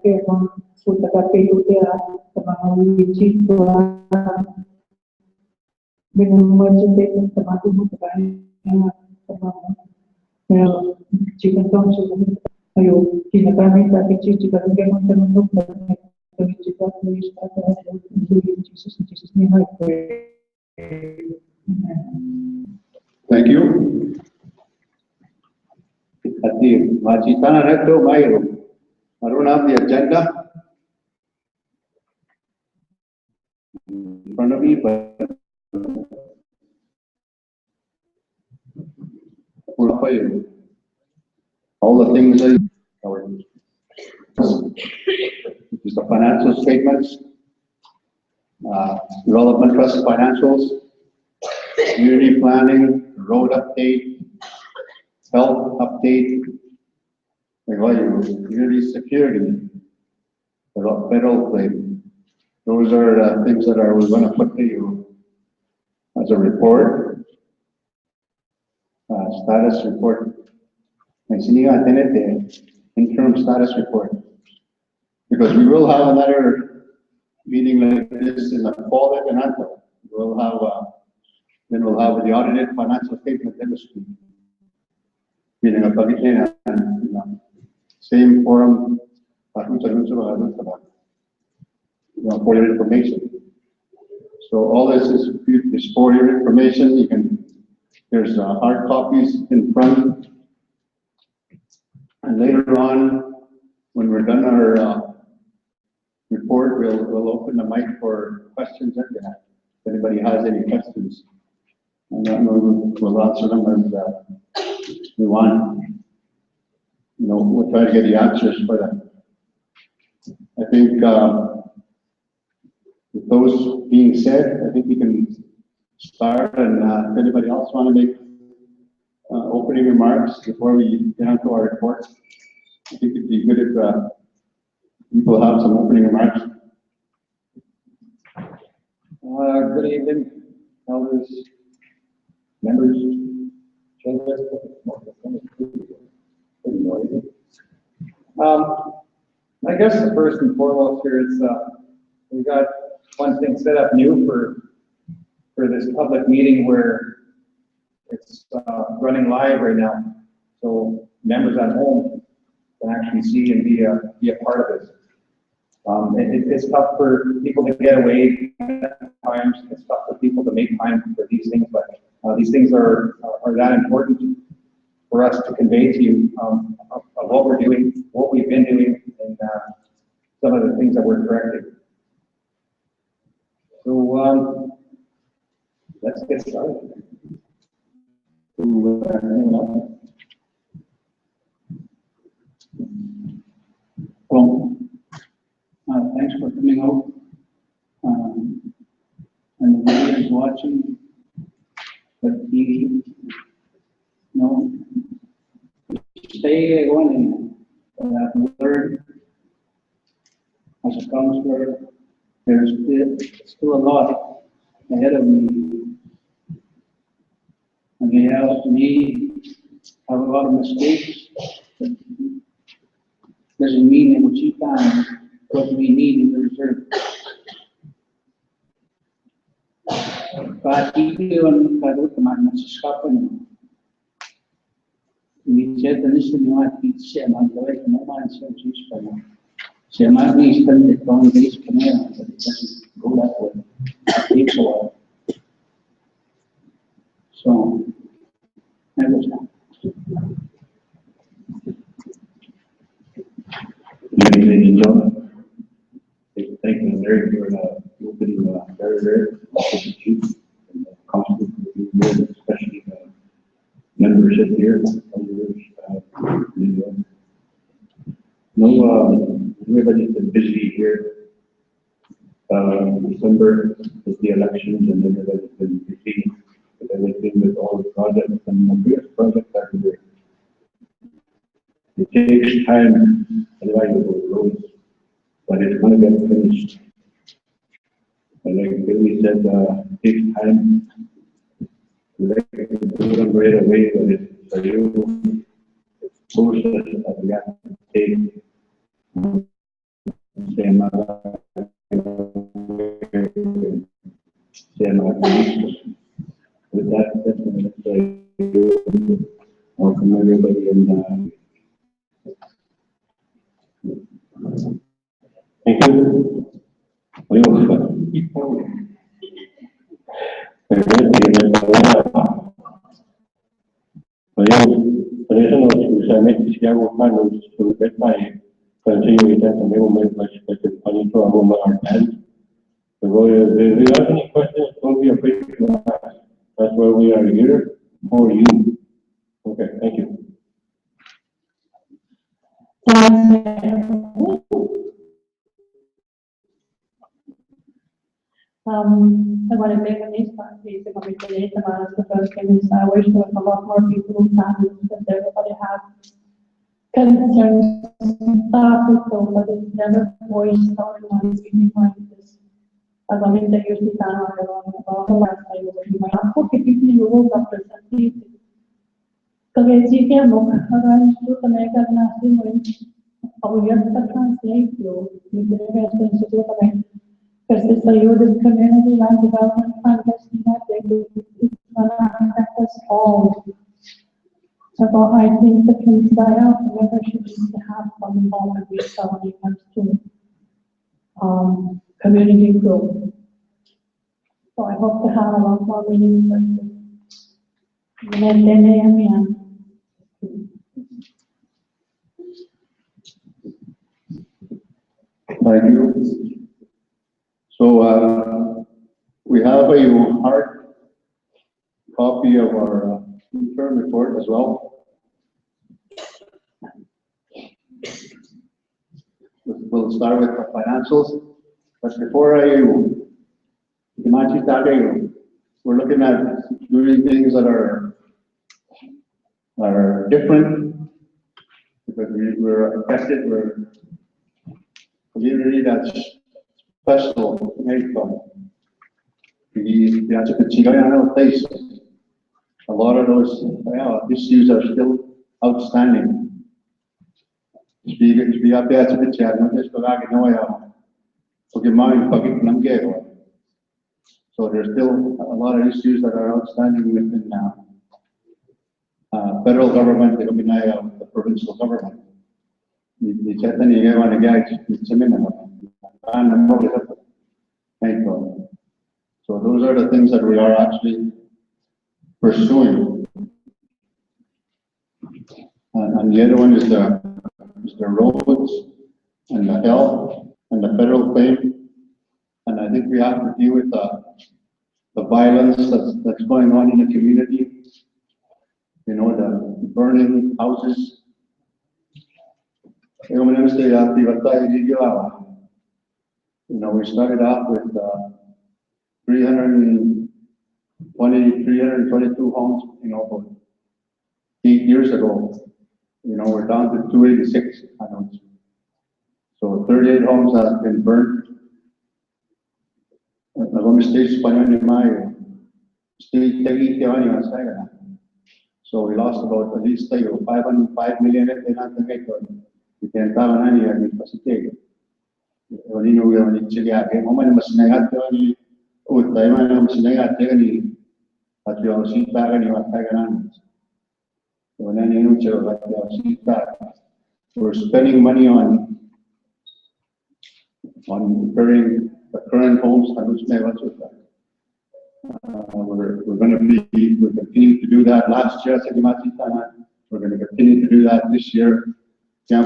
que consulta KPUTA sa mga wheelchair dengan mencintai teman tubuh sa mga jika kami sudah ayo kinakamit natin jika bagaimana teman-teman kami jika tulis pada Jesus name I pray. Thank you. At the Machitana Recto Mayo, I don't have the agenda in front of me, but all the things that is the financial statements, development trust financials, community planning, road update, health update, community security, federal claim. Those are things that we're going to put to you as a report. Status report. Interim status report. Because we will have another meeting like this in the fall of Canada. We'll have then we'll have the audited financial statement industry. Meaning a same forum for your information. So all this is for your information. You can there's hard copies in front, and later on, when we're done our report, we'll open the mic for questions that you have. If anybody has any questions, and then we'll answer them as we want. We'll try to get the answers for them. I think with those being said, I think we can start, and if anybody else want to make opening remarks before we get onto our report, I think it'd be good if people have some opening remarks. Good evening, elders, members, I guess the first and foremost here is we got one thing set up new for this public meeting where it's running live right now, so members at home can actually see and be a part of it. It's tough for people to get away at times. It's tough for people to make time for these things, but these things are that important for us to convey to you of what we're doing, what we've been doing, and some of the things that we're correcting. So let's get started. Well, thanks for coming out, and the viewers watching the TV. Stay going and learn as a counselor. There's still a lot ahead of me, and they have have a lot of mistakes. Doesn't mean that what you find what we need in the reserve. But even kalau teman seskapan, ini saya tenis semua saya mandai semua saya jenis pada. Saya masih istirahat di tahun ini sebenarnya gula pun itu. So, I was not. Ladies and gentlemen, thank you, Larry, for opening very chief and constable, especially membership here. Everybody's been busy here. December is the elections, and everybody's been busy with everything, with all the projects, and the biggest projects are here. It takes time, reliable roads, but it's going to get finished. And like Billy said, it takes time to do them right away, but it's a new process that we have to take. sa mga with that, welcome everybody and thank you. Por eso usualmente si hago manos, por ver my continuity that and they will make much better money to our home our hands. So if you have any questions, don't be afraid to ask. That's why we are here for you. Okay, thank you. I want to make a nice please, the committee, the first thing is I wish to have a lot more people who can, because everybody has concerns, people, but it's never voiced out on meeting like this. As I mean, they usually can, I don't know, about the last time, you might not put people in the room representative. Because you can look around to the make a nasty way. Oh, you have to translate you. You can have to do the because this is community land development fund that's not it's going to affect us all. So I think the Kinsaya membership needs to have some involvement with when it comes to community growth. So I hope to have a lot more meetings like this. And then Thank you. So we have a hard copy of our interim report as well. We'll start with the financials, but before we're looking at doing things that are different because we're affected. We're a community that's special, made from the place. A lot of those issues are still outstanding. So there's still a lot of issues that are outstanding within federal government, the provincial government. So those are the things that we are actually pursuing. And the other one is the roads and the health and the federal claim. And I think we have to deal with the violence that's going on in the community. You know, the burning houses. You know, we started off with 322 homes, you know, about 8 years ago. You know, we're down to 286 homes. So 38 homes have been burned. So we lost about at least 505 million. We're spending money on repairing the current homes. We're going to continue to do that. Last year, we're going to continue to do that this year. We're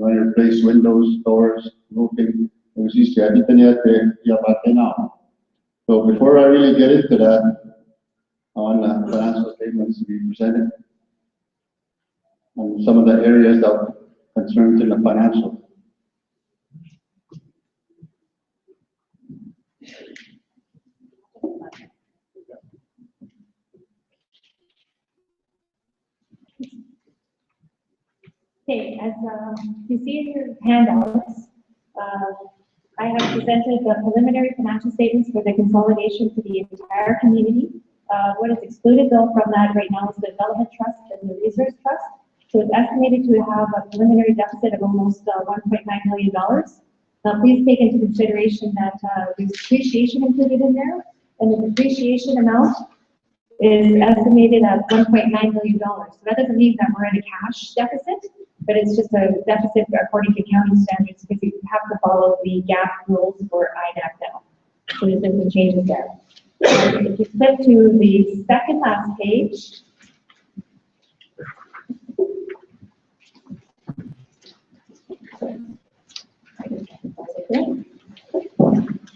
going to replace windows, doors, roofing. So before I really get into that, I want the financial statements to be presented and some of the areas that concerns in the financial. Okay, as you see in your handouts, I have presented the preliminary financial statements for the consolidation for the entire community. What is excluded though from that right now is the Development Trust and the Resource Trust. So it's estimated to have a preliminary deficit of almost $1.9 million. Now, please take into consideration that there's depreciation included in there, and the depreciation amount is estimated at $1.9 million. So that doesn't mean that we're in a cash deficit, but it's just a deficit according to accounting standards because you have to follow the GAAP rules for INAC now. So there's some changes there. If you flip to the second last page,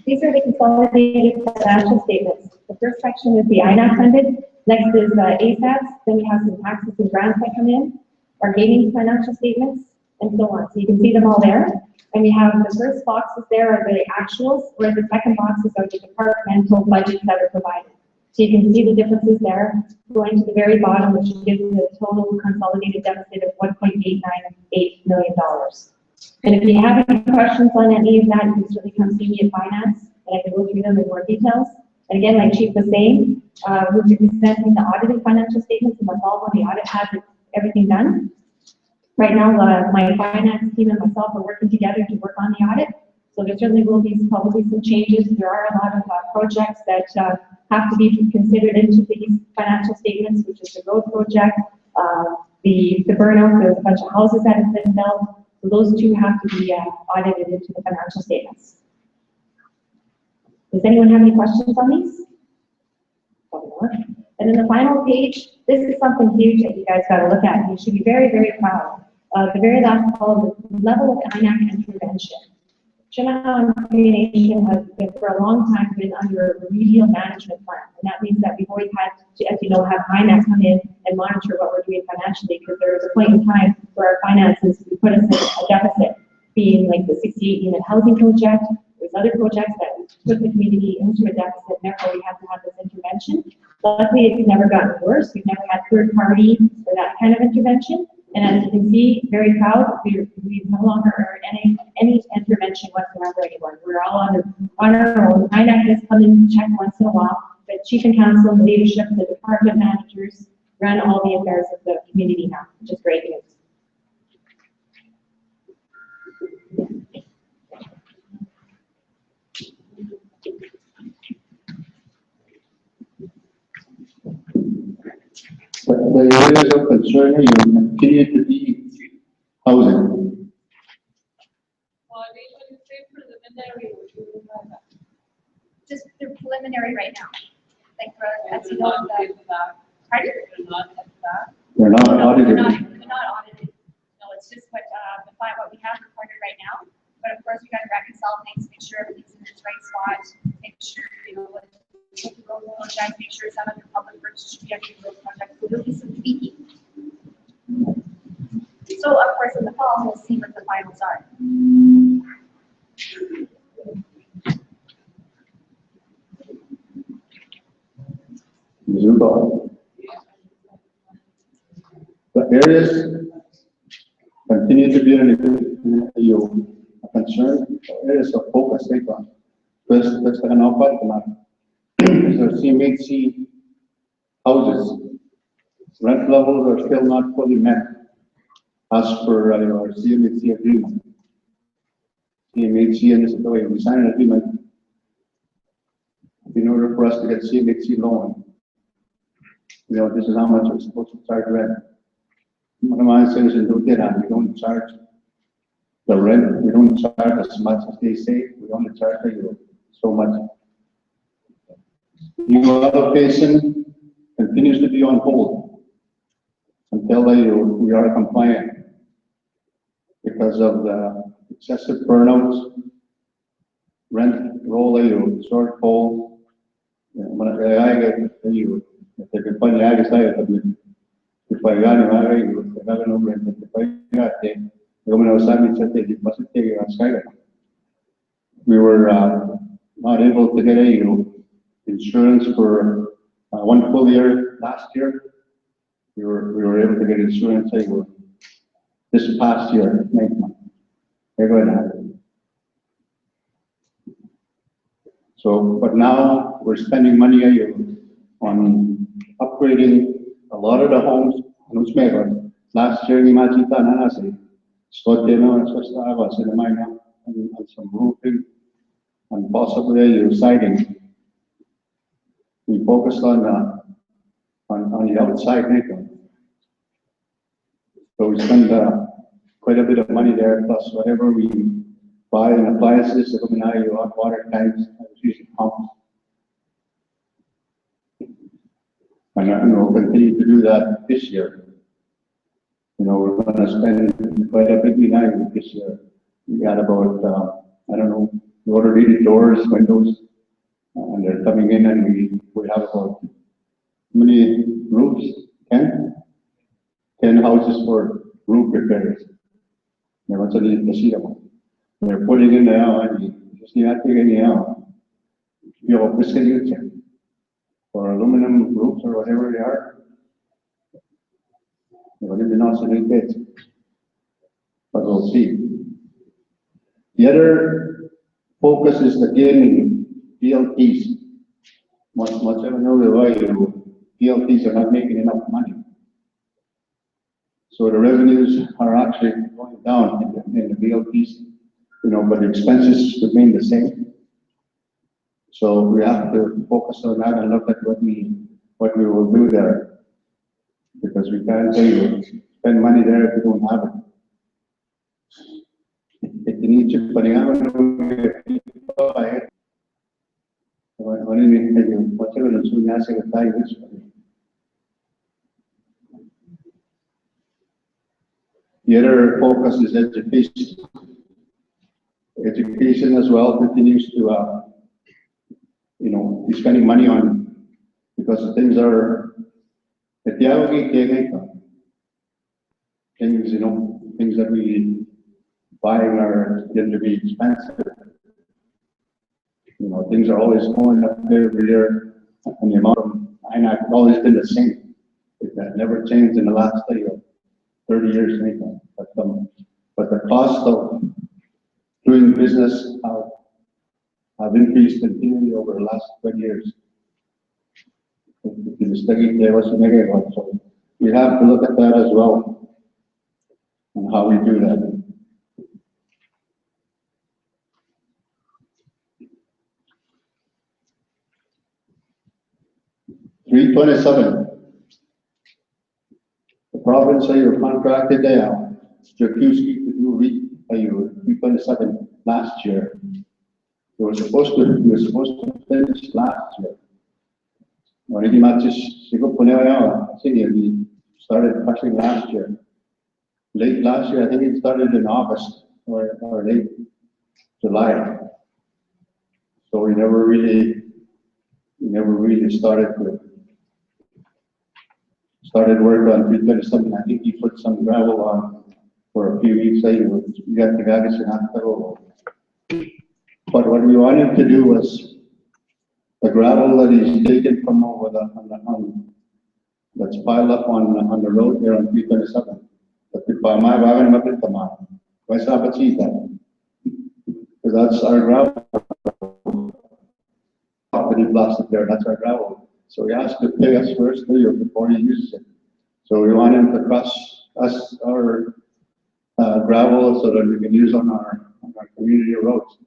these are the consolidated financial statements. The first section is the INAC funded, next is ASAPs, then we have some taxes and grants that come in, our gaming financial statements, and so on. So you can see them all there. And we have the first boxes there are the actuals, whereas the second boxes are the departmental budgets that are provided. So you can see the differences there, going to the very bottom, which gives the total consolidated deficit of $1.898 million. And if you have any questions on any of that, you can certainly come see me at finance, and I can go through them in more details. And again, like Chief was saying, we'll be presenting the audited financial statements in the fall when the audit has everything done. Right now, my finance team and myself are working together to work on the audit. So there certainly will be probably some changes. There are a lot of projects that have to be considered into these financial statements, which is the road project, the burnout, there's a bunch of houses that have been built. So those two have to be audited into the financial statements. Does anyone have any questions on these? And then the final page, this is something huge that you guys got to look at. You should be very, very proud. The very last column, the level of INAC intervention. Chemawawin Cree Nation has been for a long time been under a remedial management plan. And that means that we've always had to, as you know, have INAC come in and monitor what we're doing financially, because there was a point in time where our finances put us in a deficit, being like the 68 unit housing project. There's other projects that put the community into a deficit, and therefore we have to have this intervention. Luckily, it's never gotten worse. We've never had third party or that kind of intervention. And as you can see, very proud, we no longer earn any intervention whatsoever anymore. We're all on our own. INAC has come in and check once in a while, but Chief and Council, the leadership, the department managers run all the affairs of the community now, which is great news. The areas of concern here continue to be housing. Just they're preliminary right now. Like for, as you know, pardon? They're not audited. They're not audited. No, it's just what we have recorded right now. But of course, we got to reconcile things, make sure everything's in its right spot, make sure make sure some of the public works should be actually road projects. So there'll be some tweaking. So of course, in the fall, we'll see what the finals are. The areas continue to be a concern. Areas of focus right on. First, let's take an offer. Our CMHC houses, rent levels are still not fully met as per our CMHC agreement. CMHC, and this is the way we sign an agreement in order for us to get CMHC loan. This is how much we're supposed to charge rent. One of my citizens don't get that. We don't charge the rent. We don't charge as much as they say. We only charge so much. New allocation continues to be on hold until we are compliant because of the excessive burnouts, rent roll, shortfall. We were not able to get insurance for 1 full year last year. We were able to get insurance this past year, next month. So, but now we're spending money on upgrading a lot of the homes. last year, Imachita Nanasi, Scotino, and Sostava, Cinemina, and some roofing, and possibly siding. We focused on the outside income. So we spend quite a bit of money there, plus whatever we buy in appliances, illuminati, hot water tanks, and using pumps. And we'll continue to do that this year. You know, we're going to spend quite a bit behind this year. We got about, I don't know, we ordered 80 doors, windows, and they're coming in, and we have about how many roofs? 10? 10 houses for roof repairs. They're putting in now, and you just need to get it out. You know, for aluminum roofs or whatever they are. But we'll see. The other focus is the gaming PLTs. Much I know the way PLTs are not making enough money. So the revenues are actually going down in the PLTs, you know, but the expenses remain the same. So we have to focus on that and look at what we will do there. Because we can't say you spend money there if you don't have it. If you need to put it out, the other focus is education. Education as well continues to, you know, be spending money on, because the things are, things, you know, things that we buy are going to be expensive. You know, things are always going up every year, and the amount of INAC has always been the same. It has never changed in the last 30 years, anything. But the cost of doing business have increased continually over the last 20 years. So we have to look at that as well, and how we do that. $327. The province you contracted Jakuski to do $327 last year. We were supposed to finish last year. Already matches we started touching last year. Late last year, I think it started in August or late July. So we never really started work on 327. I think he put some gravel on for a few weeks. We got the guys in October. But what we wanted to do was the gravel that is taken from over that's piled up on the road there on 327. Because that's our gravel. He blasted there, that's our gravel. So he asked to pay us first before he uses it. So we want him to crush our gravel so that we can use on our community roads.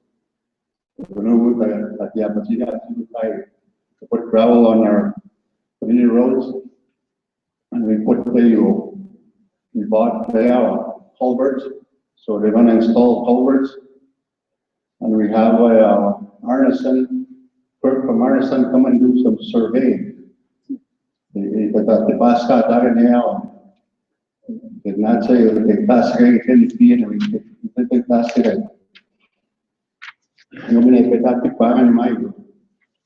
To put gravel on our community roads, and we bought culverts, so they're going to install culverts, and we have Arneson, Kirk from Arneson come and do some surveying. Did not say they pass 10 feet and we pass it. Yung pinagpapakipaan ni Mayo,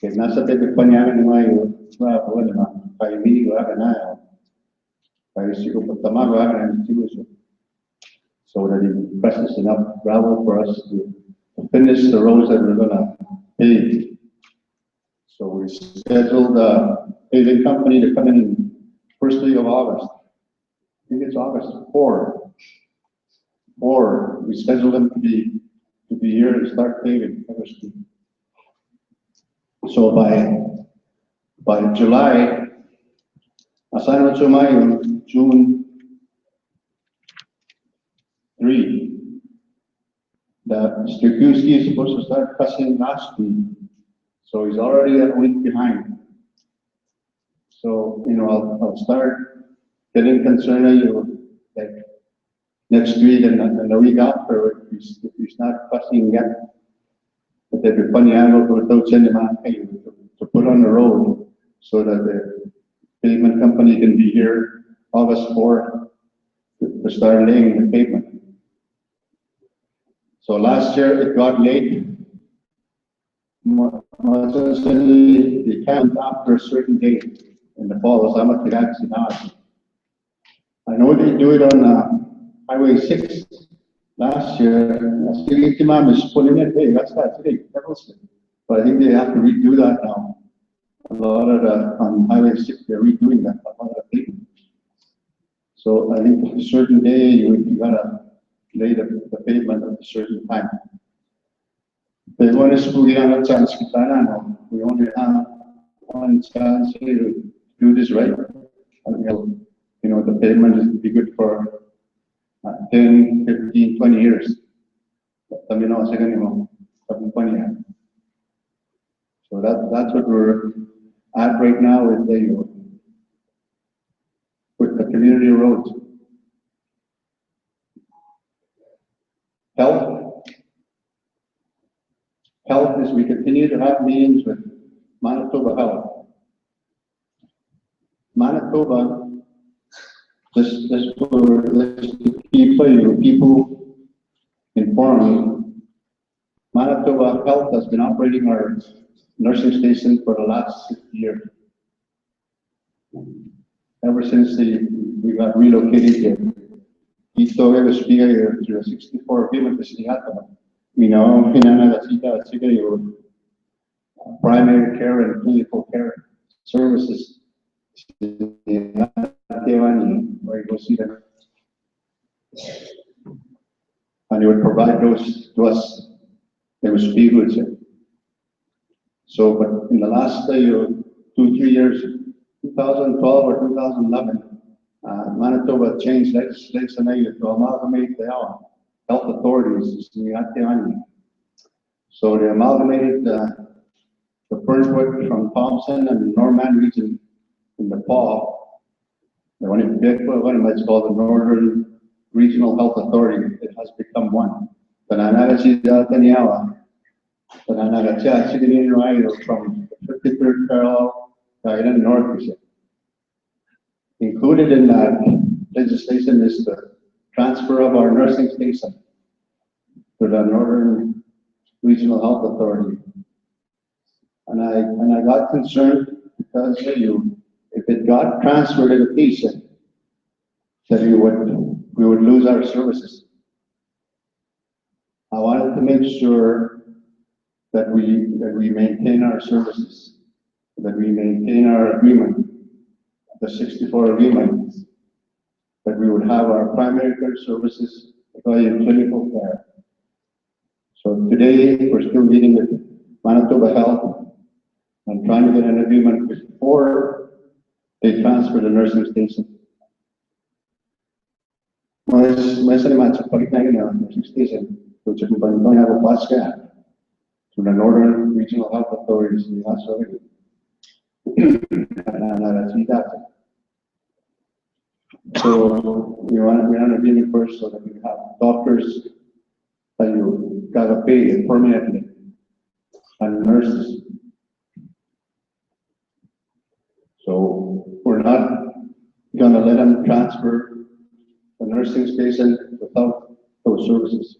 kaya nasa tepekpanyaman ni Mayo, bravo naman, kaya hindi ko na, kaya siguro pagtamago na siguro. So that it presses enough gravel for us to finish the roads that we're gonna pave. So we scheduled the paving company to come in first week of August. I think it's August 4. We scheduled them to be here to start paving. So by July, June, Cree. That Mr. Kuski is supposed to start cussing last week, so he's already a week behind. So, you know, I'll start getting concerned at you, like, next week and the week after, if he's not cussing yet. But they'd be funny without sending him out to put on the road so that the pavement company can be here August 4th to start laying the pavement. So last year it got late. They can't after a certain date in the fall. I know they do it on Highway 6 last year. Mom is pulling it. Hey, that's today. But I think they have to redo that now. A lot of the on Highway 6 they're redoing that. A lot of the pavement. So I think a certain day you gotta lay the pavement at a certain time. They want us to get on a chance. We only have one chance here to do this right. And we'll, you know, the pavement is to be good for 10, 15, 20 years. So that's what we're at right now with the community roads. Health is we continue to have meetings with Manitoba Health. Manitoba, just to keep people informed, Manitoba Health has been operating our nursing station for the last 6 years. Ever since we got relocated here. Ito was here to a 64 agreement with Seattle. You know, primary care and clinical care services. Where you go see them. And they would provide those to us. They would speak with you. So, but in the last 2-3 years, 2012 or 2011, Manitoba changed legislation to amalgamate the health authorities. So they amalgamated the Burnswood from Thompson and the Norman region in the fall. The one in Bigfoot, it's called the Northern Regional Health Authority. It has become one. But from the 53rd parallel, north. Included in that legislation is the transfer of our nursing station to the Northern Regional Health Authority. And I got concerned because if it got transferred to the patient, that we would lose our services. I wanted to make sure that we maintain our services, that we maintain our agreement, the 64 agreement, that we would have our primary care services, clinical care. So today we're still meeting with Manitoba Health and trying to get an agreement before they transfer the nursing station. Mas balik na yun ang nursing station, which is going to have a bus scan to the Northern Regional Health Authorities in the hospital. So we want an agreement first so that we have doctors that you gotta pay permanently and nurses. So we're not gonna let them transfer the nursing station without those services.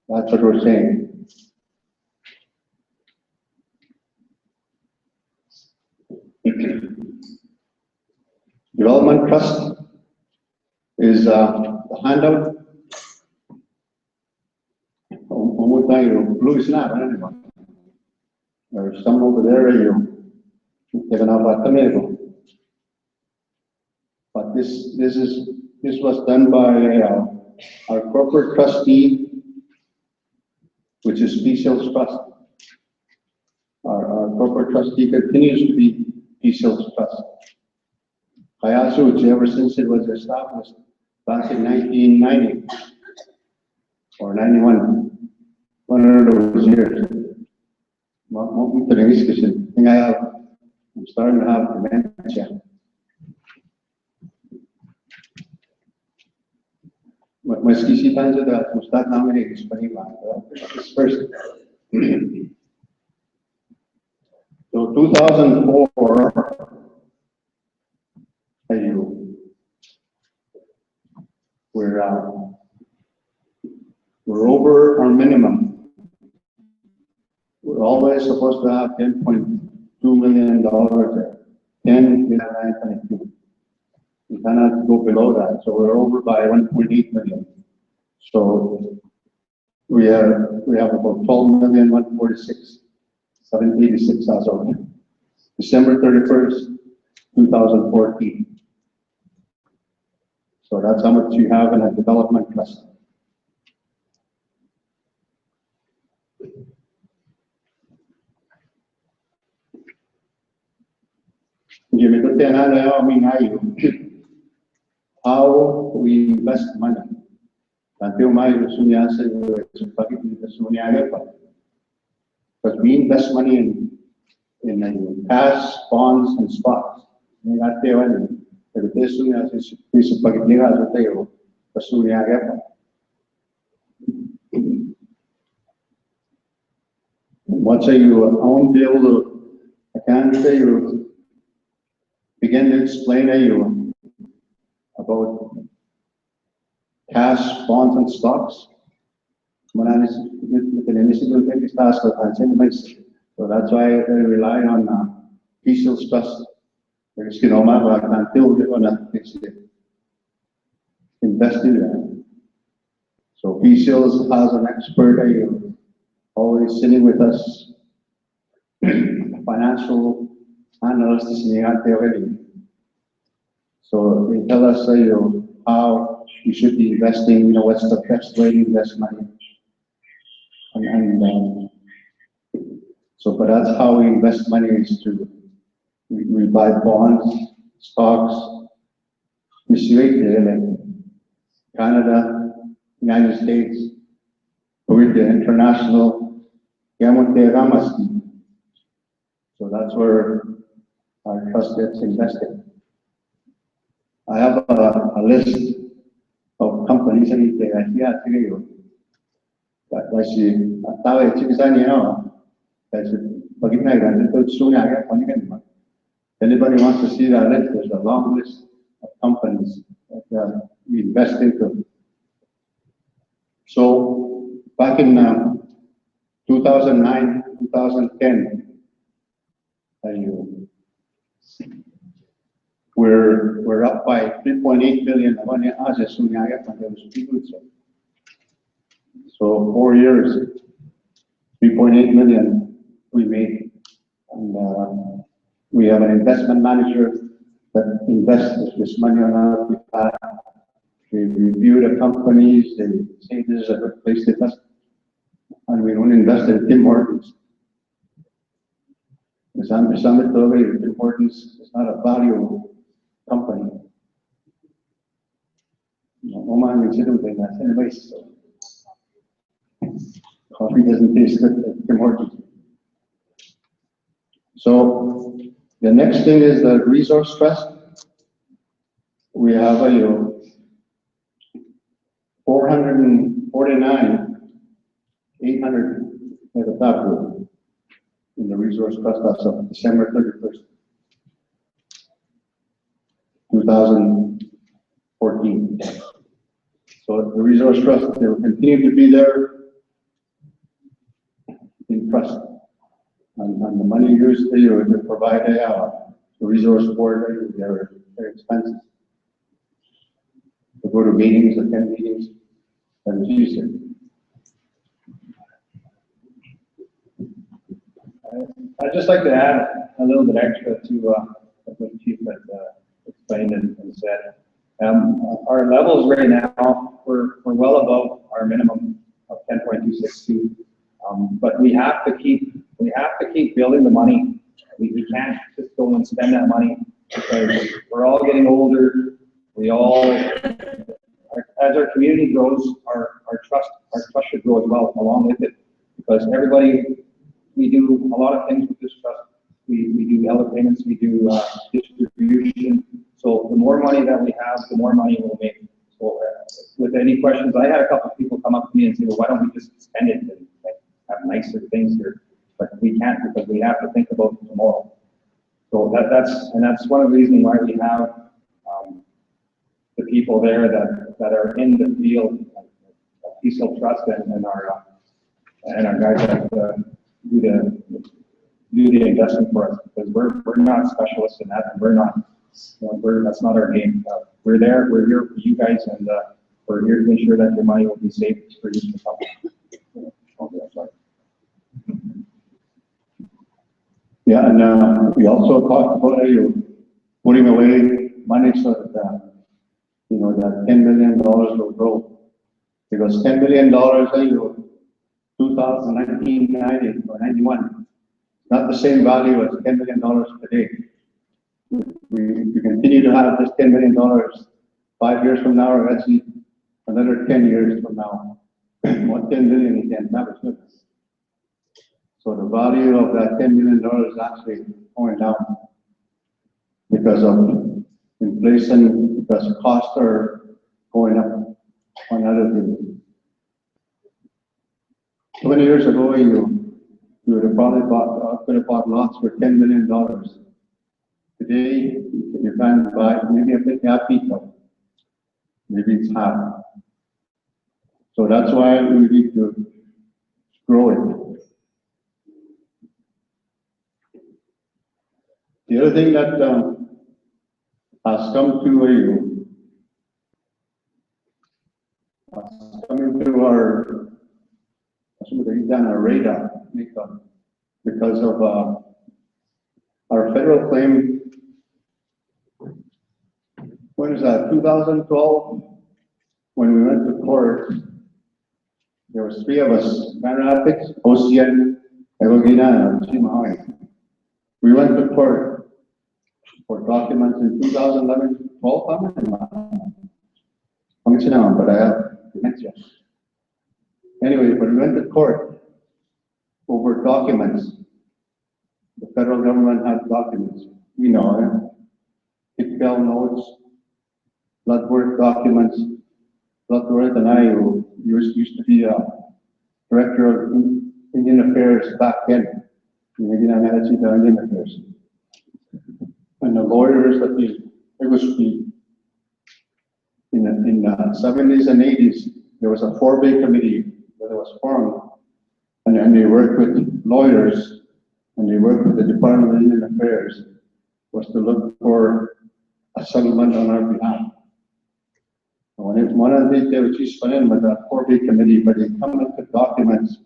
That's what we're saying. Development Trust is the handout. Blue is not anyone. There's some over there. But this was done by our corporate trustee, which is PCL's Trust. Our corporate trustee continues to be PCL's Trust. Kayasu, ever since it was established, back in 1990 or 91, one of those years. I'm starting to have dementia. Mas isipan sa dahil mustat namin ay disponible. First. So 2004, we're over our minimum. We're always supposed to have $10.2 million there. 10.922. We cannot go below that, so we're over by 1.8 million. So we have about 12,146,786 as of December 31st, 2014. So that's how much you have in a development trust. How we invest money. Because we invest money in cash, bonds, and stocks. Once you own the able I can't say you begin to explain to you about cash, bonds, and stocks. So that's why they rely on PCL's trust. Because until they're going to invest in that. So PCL's has an expert always sitting with us, financial analysts in the So they tell us how we should be investing, what's the best way to invest money. But that's how we invest money is we buy bonds, stocks, like Canada, United States, with the international So that's where our trust gets invested. I have a list of companies that anybody wants to see that list, there's a long list of companies that we invest into. So back in 2009, 2010, we're up by 3.8 billion. So 4 years, 3.8 million we made. And we have an investment manager that invests this money on our behalf. We review the companies, they say this is a good place to invest. And we don't invest in Tim Hortons. Tim Hortons is not a value company. Coffee doesn't taste good at Tim Hortons. So the next thing is the resource trust. We have 449,800 at the top group in the resource trust as of December 31st, 2014. So the resource trust, they will continue to be there in trust. And the money used to provide the resource board their expenses. To go to meetings, attend meetings, and use it. I'd just like to add a little bit extra to what the Chief had explained and said. Our levels right now, we're well above our minimum of 10.262. But we have to keep building the money. We can't just go and spend that money because we're all getting older. We all grows, our trust should grow as well along with it. Because everybody, we do a lot of things with this trust. We do elder payments, we do distribution. So the more money that we have, the more money we'll make. So with any questions, I had a couple of people come up to me and say, well, why don't we just spend it and like, have nicer things here? But we can't because we have to think about tomorrow. So that's one of the reasons why we have the people there that are in the field, Peaceful Trust and our guys that do the investment for us, because we're not specialists in that, and that's not our game. We're here for you guys, and we're here to ensure that your money will be safe for you to come. Yeah, and we also talked about you putting away money so that that $10 million will grow. Because $10 million in 2019, 90 or 91, not the same value as $10 million today. We continue to have this $10 million 5 years from now, or actually another 10 years from now. What $10 million you can't have it. So the value of that $10 million is actually going down because of inflation, because costs are going up on other things. 20 years ago, you would have probably could have bought lots for $10 million. Today, you can buy maybe a bit half equal. Maybe it's half. So that's why we need to grow it. The other thing that has come to our radar because of our federal claim. When is that? 2012, when we went to court, there was 3 of us: Grand Rapids, OCN, Egogina, and Chemawawin. We went to court for documents in 2011, 12, but I have dementia. Anyway, but we went to court over documents. The federal government had documents. We know it. It notes, Bloodworth documents. Bloodworth and I, who used to be director of Indian Affairs back then. Indian Affairs. And the lawyers that it was in the 70s and 80s, there was a 4-bay committee that was formed, and they worked with lawyers, and they worked with the Department of Indian Affairs, was to look for a settlement on our behalf. One of the things they were just put in with that 4-bay committee, but they come into documents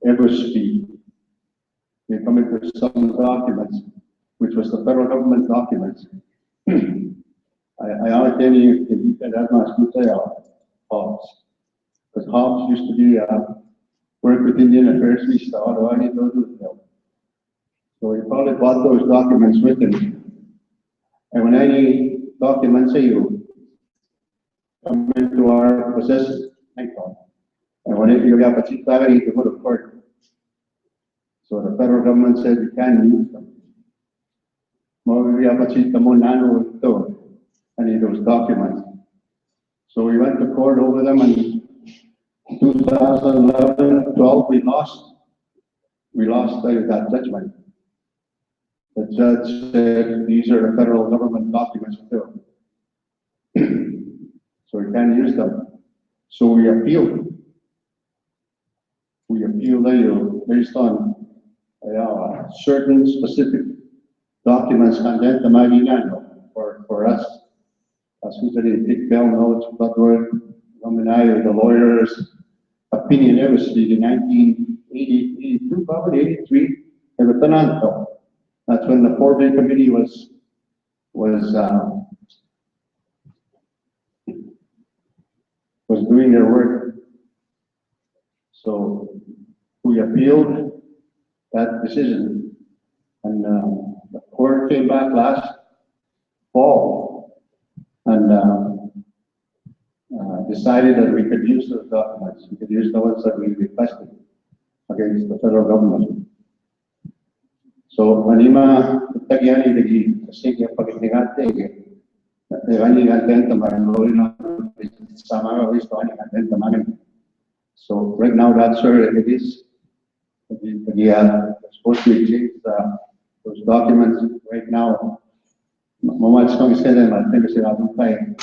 every speed. They come into some documents, which was the federal government documents. I always tell you, you can have my school say Hobbs. Because Hobbs used to be work with Indian Affairs, we started, I need to do it. So he probably bought those documents with him. And when any documents say you come into our possession, thank God. And when you have a chief clarity to go to court. So the federal government said you can use them. We have a chief I need those documents. So we went to court over them, and 2011, 12, we lost that judgment. The judge said these are the federal government documents too. So we can't use them. So we appealed. We appealed based on certain specific documents content for us. As we said, take bell notes, Bloodworth, the lawyers' opinion, it was in 1982, probably 83, that's when the 4-bay committee was doing their work. So we appealed that decision, and the court came back last fall, and decided that we could use those documents. We could use the ones that we requested against the federal government. So, manima, tagyani lagi, kasi kaya pag-inigante, gani ganten tamarin, lori na, sama ka, wish gani ganten tamarin. So, right now, that's where it is. We are supposed to exchange those documents right now. Much kong iskala, I think it's around time.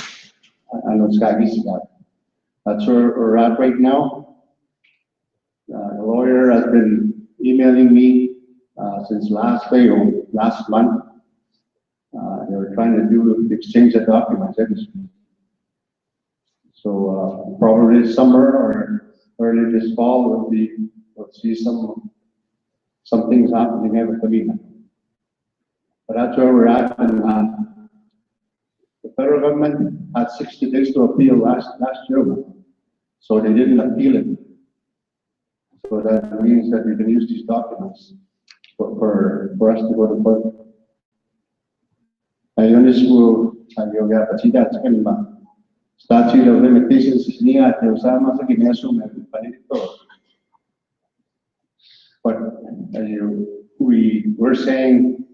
That's where we're at right now. The lawyer has been emailing me since last month. They were trying to exchange the documents. So probably this summer or early this fall we'll see some things happening here with the meeting. But that's where we're at, and the federal government had 60 days to appeal last year, so they didn't appeal it. So that means that we can use these documents for us to go to court. Ayun is po, yung kapasida sa kanila. Statute of limitations is niya at yung sama sa ginasong na panito. But we were saying,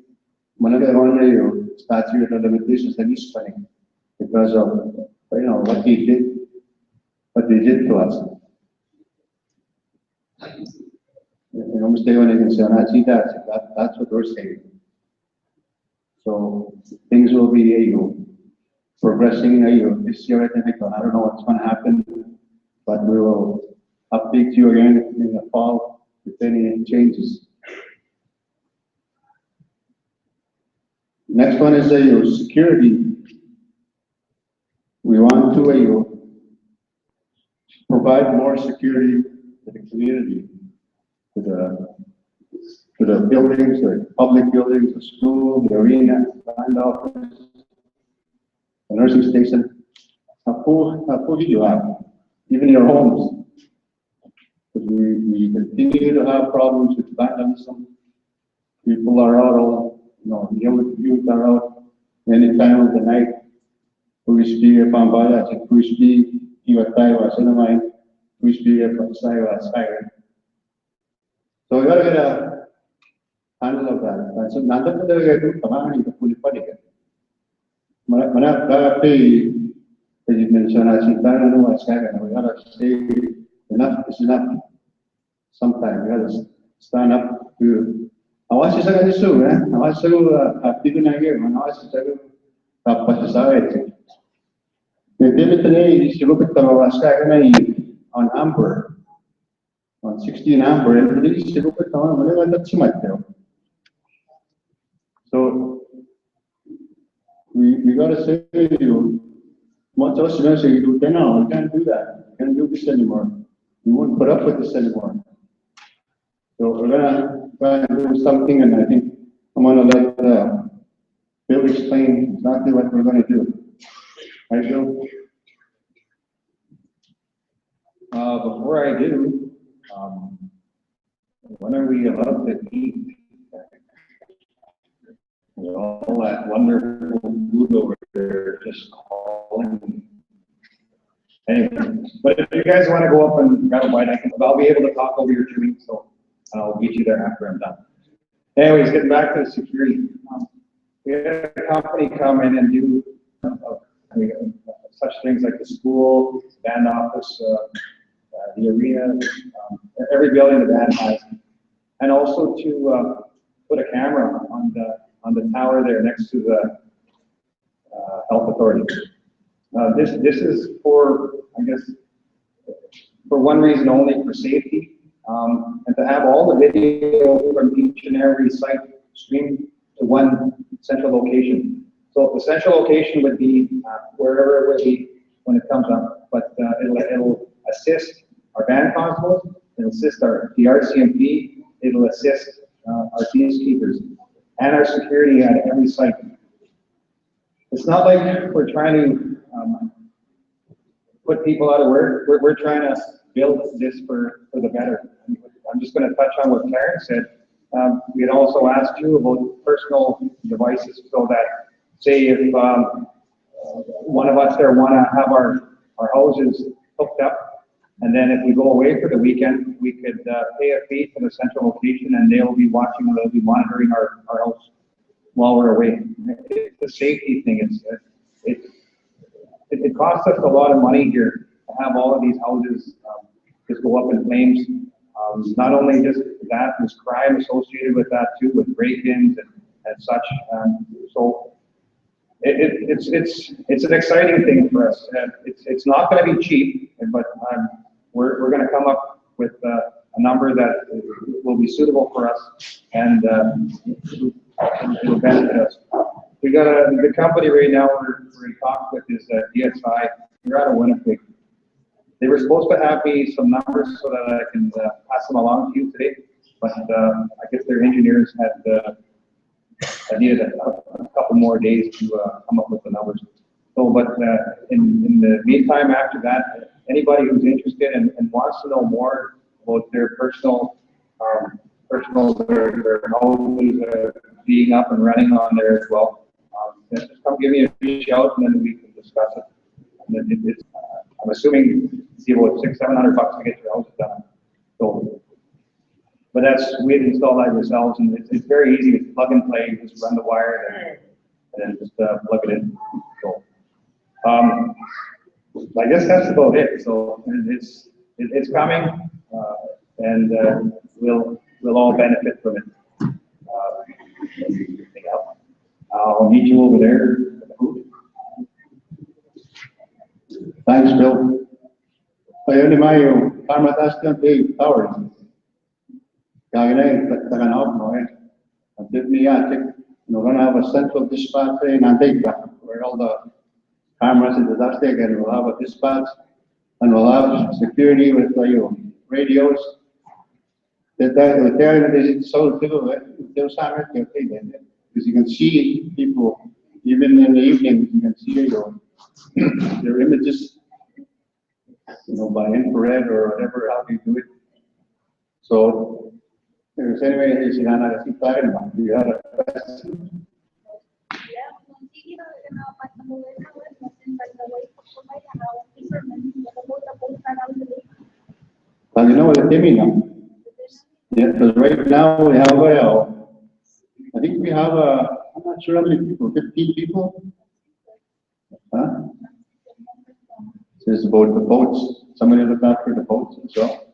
managawa na yung statute of limitations na is funny because of what they did to us. That's what we're saying. So things will be progressing this year. I don't know what's going to happen, but we will update you again in the fall with any changes. Next one is security. We want to provide more security to the community, to the buildings, the public buildings, the school, the arena, the land office, the nursing station, even your homes. We continue to have problems with vandalism. People are out youth are out any time of the night. Kuishpi pambala, kuishpi iwataiwa sinamay, kuishpi pagsayo siren. So we gotta get a handle of that. And so nanda po talaga ito, tamahan ito pulipaligan. Manapay, pwede mention natin tayo na what's happening. We gotta say enough is enough. Sometimes we gotta stand up to. Awas sa ganito, awas sa aktibo na ngayon, awas sa kapasasawit. Maybe today, if you look at the on Amber, on 16 Amber, and if you look at the one, that's too much. So we got to say to you, much else you say, you can't do that. You can't do this anymore. You won't put up with this anymore. So we're gonna try and do something, and I think I'm gonna let Bill explain exactly what we're gonna do. Right, Bill? Before I do, when are we allowed to eat? All that wonderful food over there, just calling. Anyway, but if you guys want to go up and grab a bite, I'll be able to talk over your drink, so I'll meet you there after I'm done. Anyways, getting back to the security. We had a company come in and do such things like the school, band office, the arena, every building the band has, and also to put a camera on the tower there next to the health authority. This is for, I guess, for one reason only, for safety, and to have all the video from each and every site streamed to one central location. So the central location would be wherever it would be when it comes up, but it'll assist our band constables, it'll assist the RCMP, it'll assist our peacekeepers and our security at every site. It's not like we're trying to put people out of work. We're trying to build this for the better. I'm just going to touch on what Karen said. We had also asked you about personal devices, so that say if one of us there want to have our our houses hooked up. And then if we go away for the weekend, we could pay a fee to the central location and they'll be watching, they'll be monitoring our house while we're away. It's a safety thing. It costs us a lot of money here to have all of these houses just go up in flames. Not only just that, there's crime associated with that too, with break-ins and such. So it's an exciting thing for us. It's not going to be cheap, but we're going to come up with a number that will be suitable for us and it'll benefit us. We got the company right now we're in talks with is DSI. They're out of Winnipeg. They were supposed to have me some numbers so that I can pass them along to you today, but I guess their engineers had needed a couple more days to come up with the numbers. So, but in the meantime, after that, anybody who's interested and wants to know more about their personal their houses being up and running on there as well, just come give me a shout and then we can discuss it. And then I'm assuming it's about $600-700 to get your house done. So, but we install that yourselves, and it's very easy. It's plug and play. You just run the wire and then just plug it in. So, I guess that's about it. So it's coming, and we'll all benefit from it. I'll meet you over there. Thanks, Bill. Ayun mayo, mataas ng towers. Kaya taganap mo eh. At we're going to have a central dispatch in Antigua where all the cameras in the dust and we'll have a dispatch and we'll have security with radios. Because you can see people, even in the evening, you can see their images, by infrared or whatever, how do you do it? So, anyway, you had a question. Well, you know what the mean? Yeah, because right now we have I think we have I'm not sure how many people, 15 people? Huh? So it's about the boats. Somebody look after the boats as well.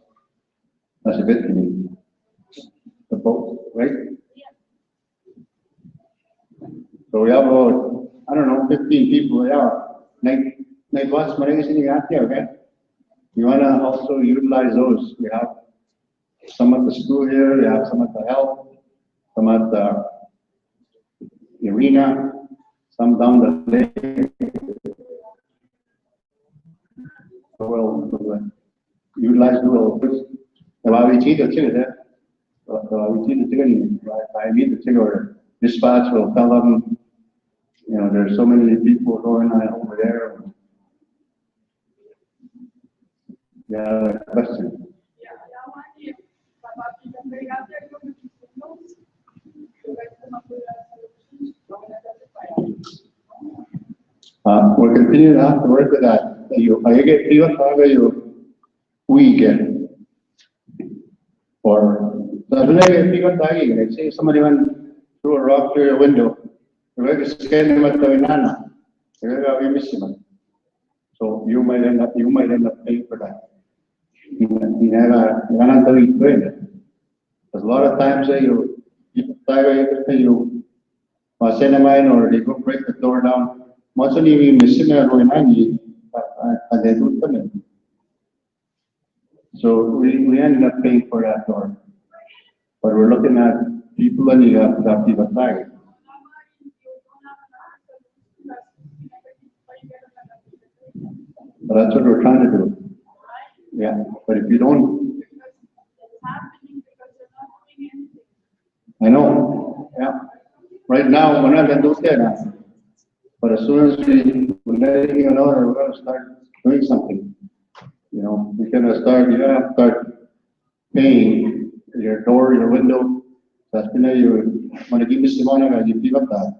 That's a bit to me. The boats, right? So we have about, I don't know, 15 people. Yeah. Night watchman is in the okay? You want to also utilize those. We have some at the school here, we have some at the health, some at the arena, some down the lake. So we'll utilize those. I meet the chiller. Dispatch will tell them, there's so many people going on over there. Yeah, question. We'll continue to have to work with that. I get you weekend. Or let's say somebody went threw a rock through your window. So you might end up paying for that. Because a lot of times you or they go break the door down. So we ended up paying for that door. But we're looking at people and you have to be back. But that's what we're trying to do. Yeah. But if you don't, I know. Yeah. Right now we're not going to do that. But as soon as we're letting you know, we're going to start doing something. We're going to start paying your door, your window. That's when you want to give me some money, you give up that.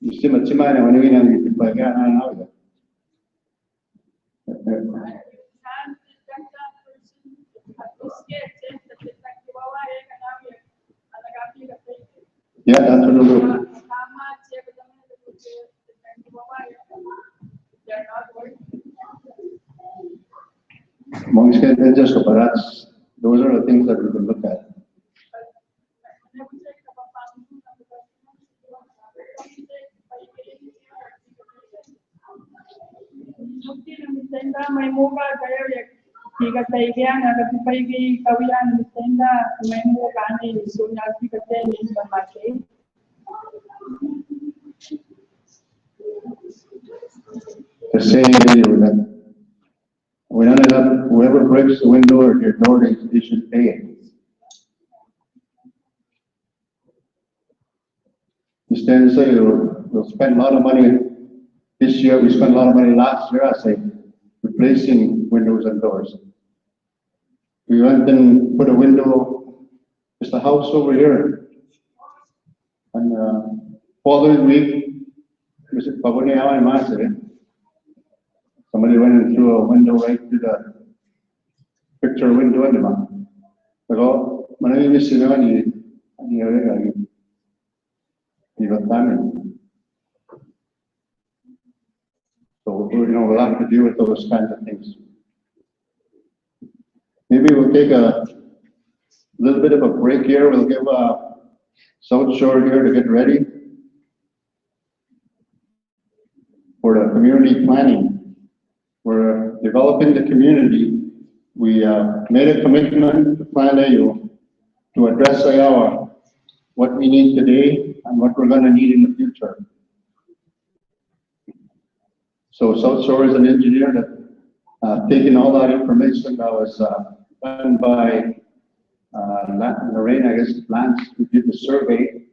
You see much money when you can buy Yeah, that's what we'll do. Monks can adjust, but those are the things that we can look at. May muga kayo tiga taigian agad paigi kawian mitenda may muga ni sunya tiga teni pamake. To say that we don't have whoever breaks the window or your door, they should pay it. Instead of say we'll spend a lot of money this year, we spent a lot of money last year, I say, replacing windows and doors. We went and put a window, just a house over here. And following week, somebody went and threw a window right through the picture window in the man. Pero, manang missing naman yung family. So, we'll have to deal with those kinds of things. Maybe we'll take a little bit of a break here. We'll give South Shore here to get ready for the community planning. We're developing the community. We made a commitment to Plan AU to address what we need today and what we're going to need in the future. So South Shore is an engineer that taken all that information that was done by Lorraine, I guess, Lance, who did the survey,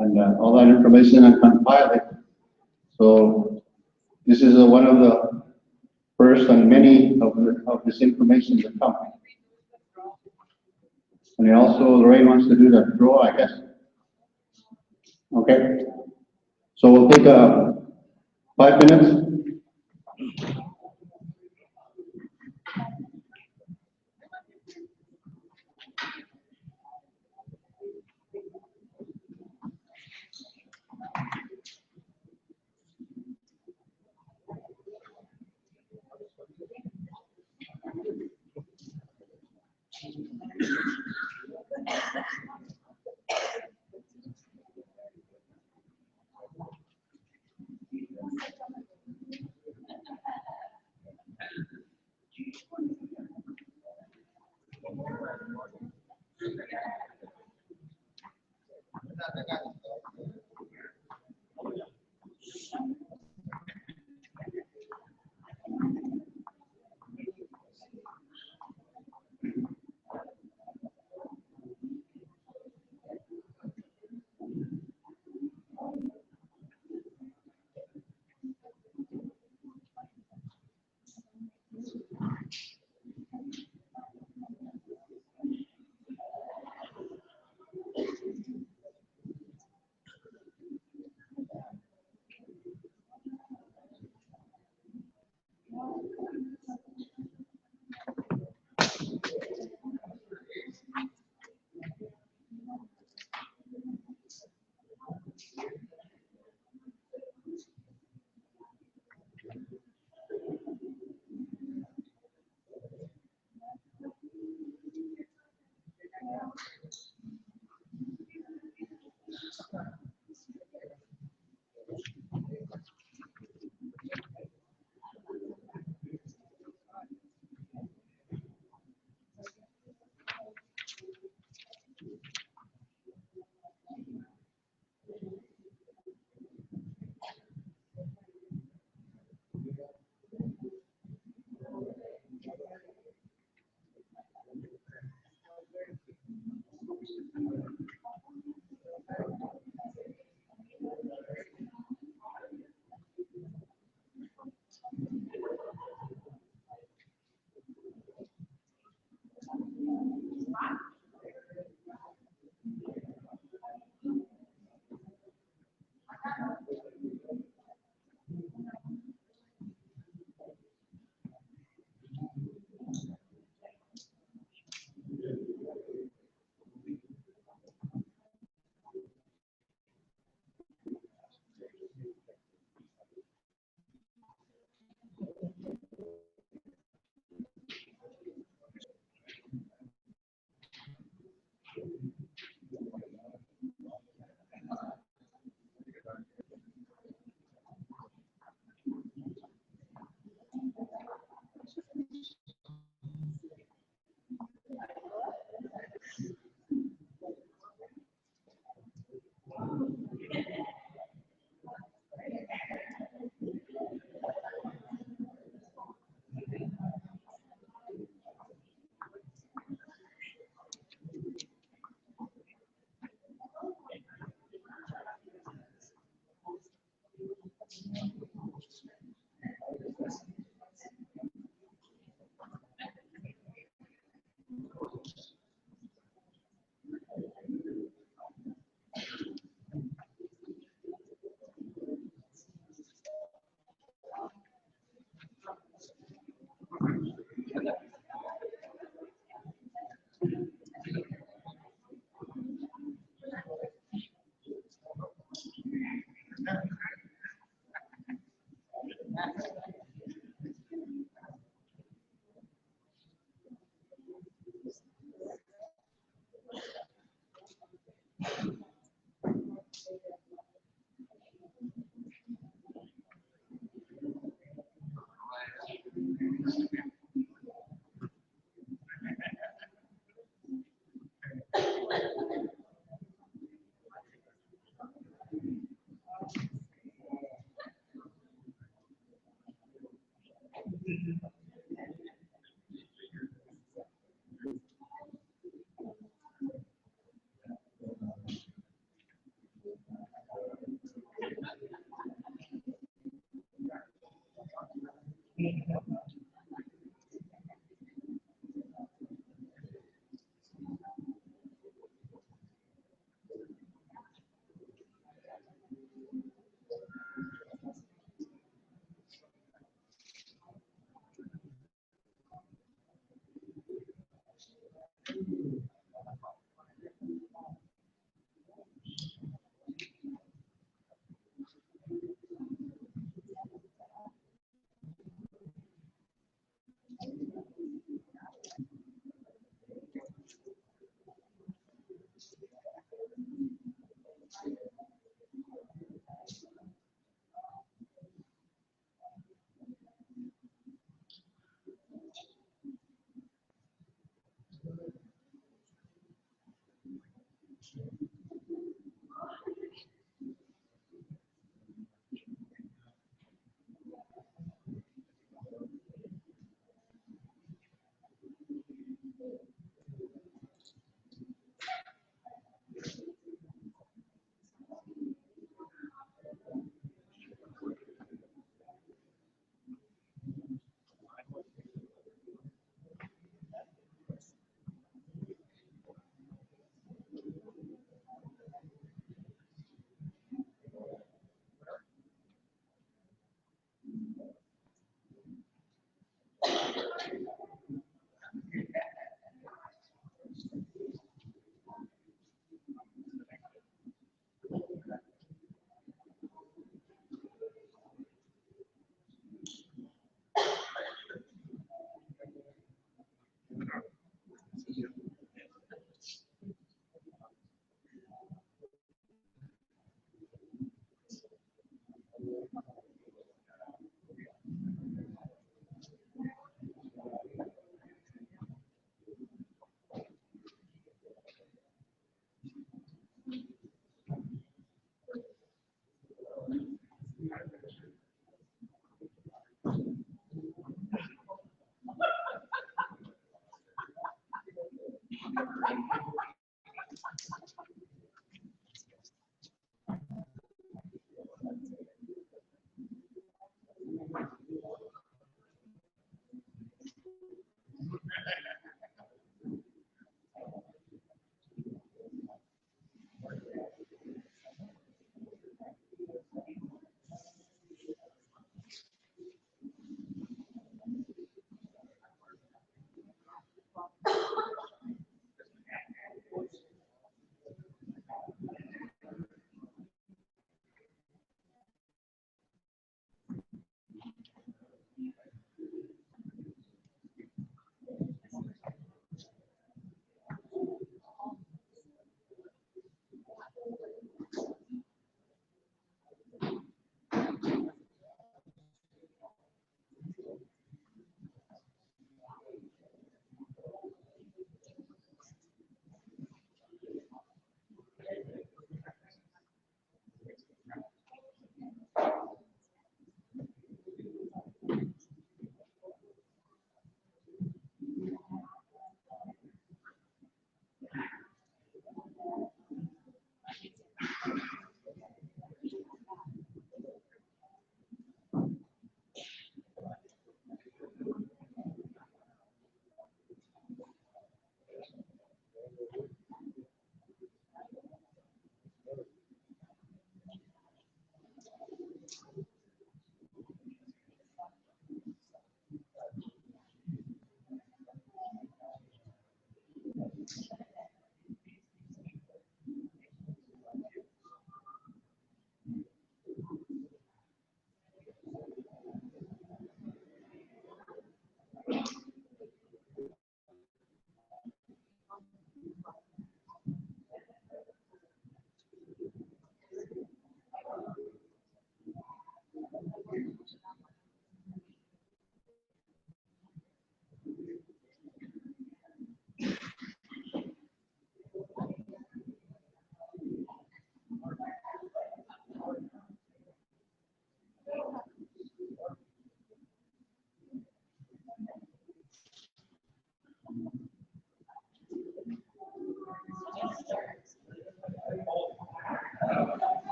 and all that information and compiled it. So this is one of the first and many of this information to come. And also Lorraine wants to do the draw, I guess. Okay. So we'll take 5 minutes.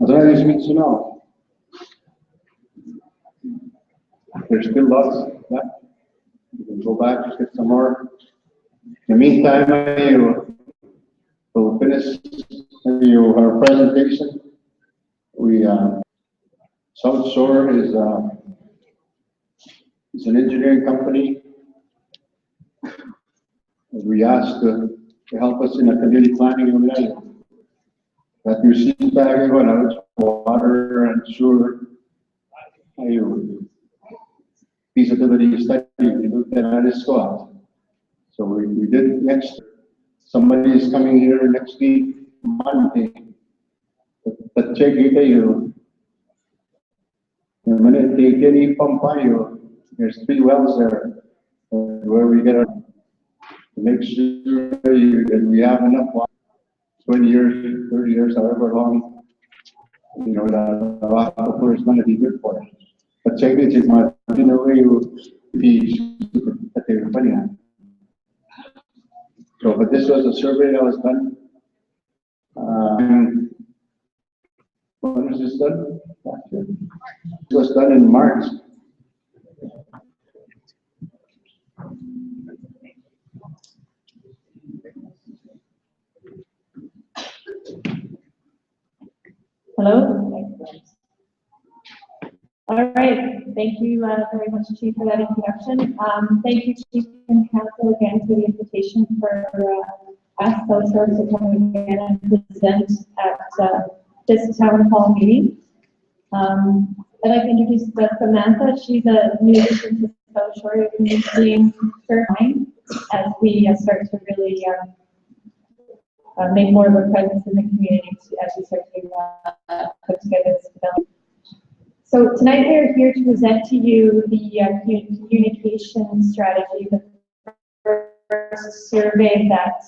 Otherwise, means, you know, there's still lots left. You can go back, get some more. In the meantime, you will finish our presentation. We, South Shore is an engineering company. We asked to help us in a community planning area. That you see back on water and sewer, feasibility study, we looked at it. So we did next. Somebody is coming here next week, Monday. But check it you. The minute they get it pump by you, there's 3 wells there where we get our to make sure that we have enough water. 20 years, 30 years, however long, you know, the aquifer is going to be good for us. But check it, it's not in a way to be at the money. So, but this was a survey that was done. When was this done? It was done in March. Hello? All right, thank you very much, Chief, for that introduction. Thank you, Chief and Council, again for the invitation for us, South Shore, to come again and present at this town hall meeting. I'd like to introduce Samantha. She's a new addition to South Shore, being her mind as we start to really make more of a presence in the community as we start to put together this development. So tonight we're here to present to you the communication strategy, the first survey that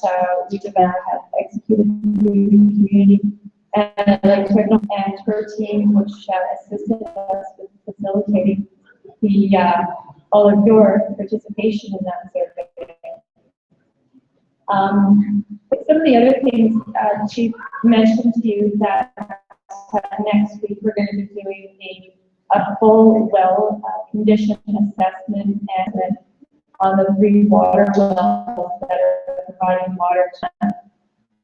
we have executed in the community, and I'd like to acknowledge her team, which assisted us with facilitating the all of your participation in that survey. Some of the other things Chief mentioned to you that next week we're going to be doing a full well condition assessment and on the 3 water wells that are providing water.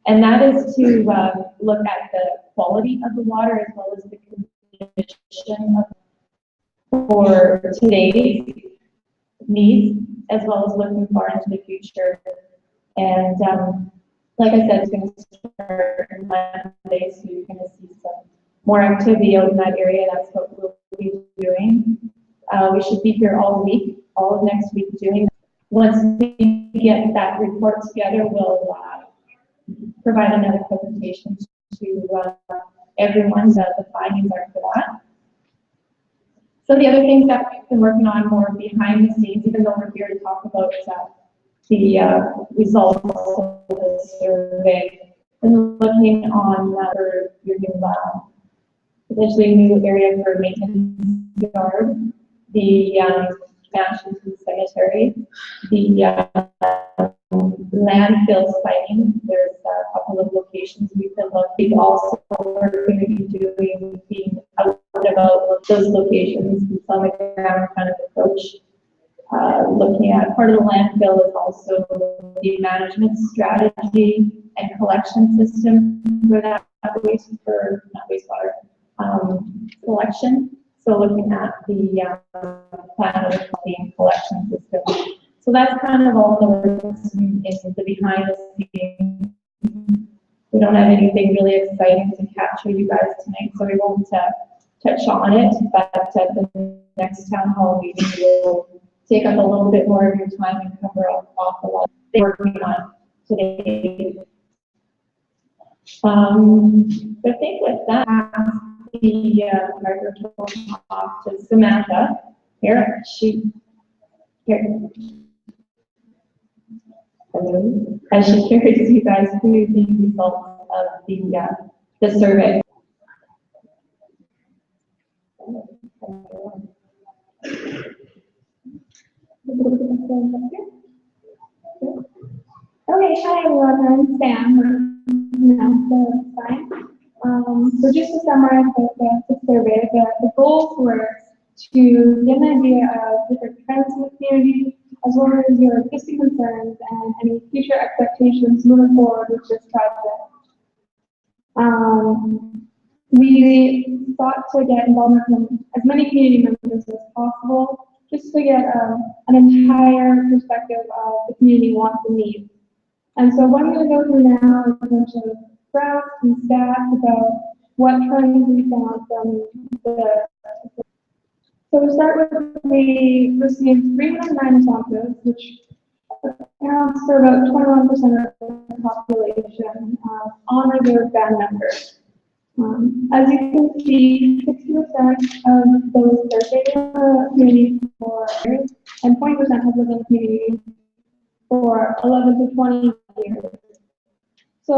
And that is to look at the quality of the water as well as the condition for today's needs, as well as looking far into the future. And like I said, it's going to start on Monday, so you're going to see some more activity out in that area. That's what we'll be doing. We should be here all week, all of next week doing. Once we get that report together, we'll provide another presentation to everyone so the findings are for that. So the other things that we've been working on more behind the scenes, even though we're here to talk about the results of the survey, and looking on for your new potentially new area for maintenance yard, the expansion to the cemetery, the landfill siting. There's a couple of locations we can look. We also are going to be doing being out about those locations, on the ground kind of approach. Looking at part of the landfill is also the management strategy and collection system for that wastewater collection. So looking at the plan of the collection system. So that's kind of all the work in the behind the scenes. We don't have anything really exciting to capture you guys tonight, so we won't touch on it, but at the next town hall meeting, we'll take up a little bit more of your time and cover off a lot they're working on today. I think with that, the microphone off to Samantha. Here. Hello. As she carries you guys through the results of the survey. Okay, hi everyone, I'm Sam. So it's fine. So just to summarize the survey, the goals were to get an idea of different trends in the community, as well as your existing concerns and any future expectations moving forward with this project. We sought to get involvement from as many community members as possible, just to get an entire perspective of the community wants and needs. And so what I'm going to go through now is a bunch of graphs and stats about what trends we found from the. So we start with, we received 309 responses, which accounts for about 21% of the population on or their band members. As you can see, 60% of those surveyed in the community for years, and 20% have lived in the community for 11 to 20 years. So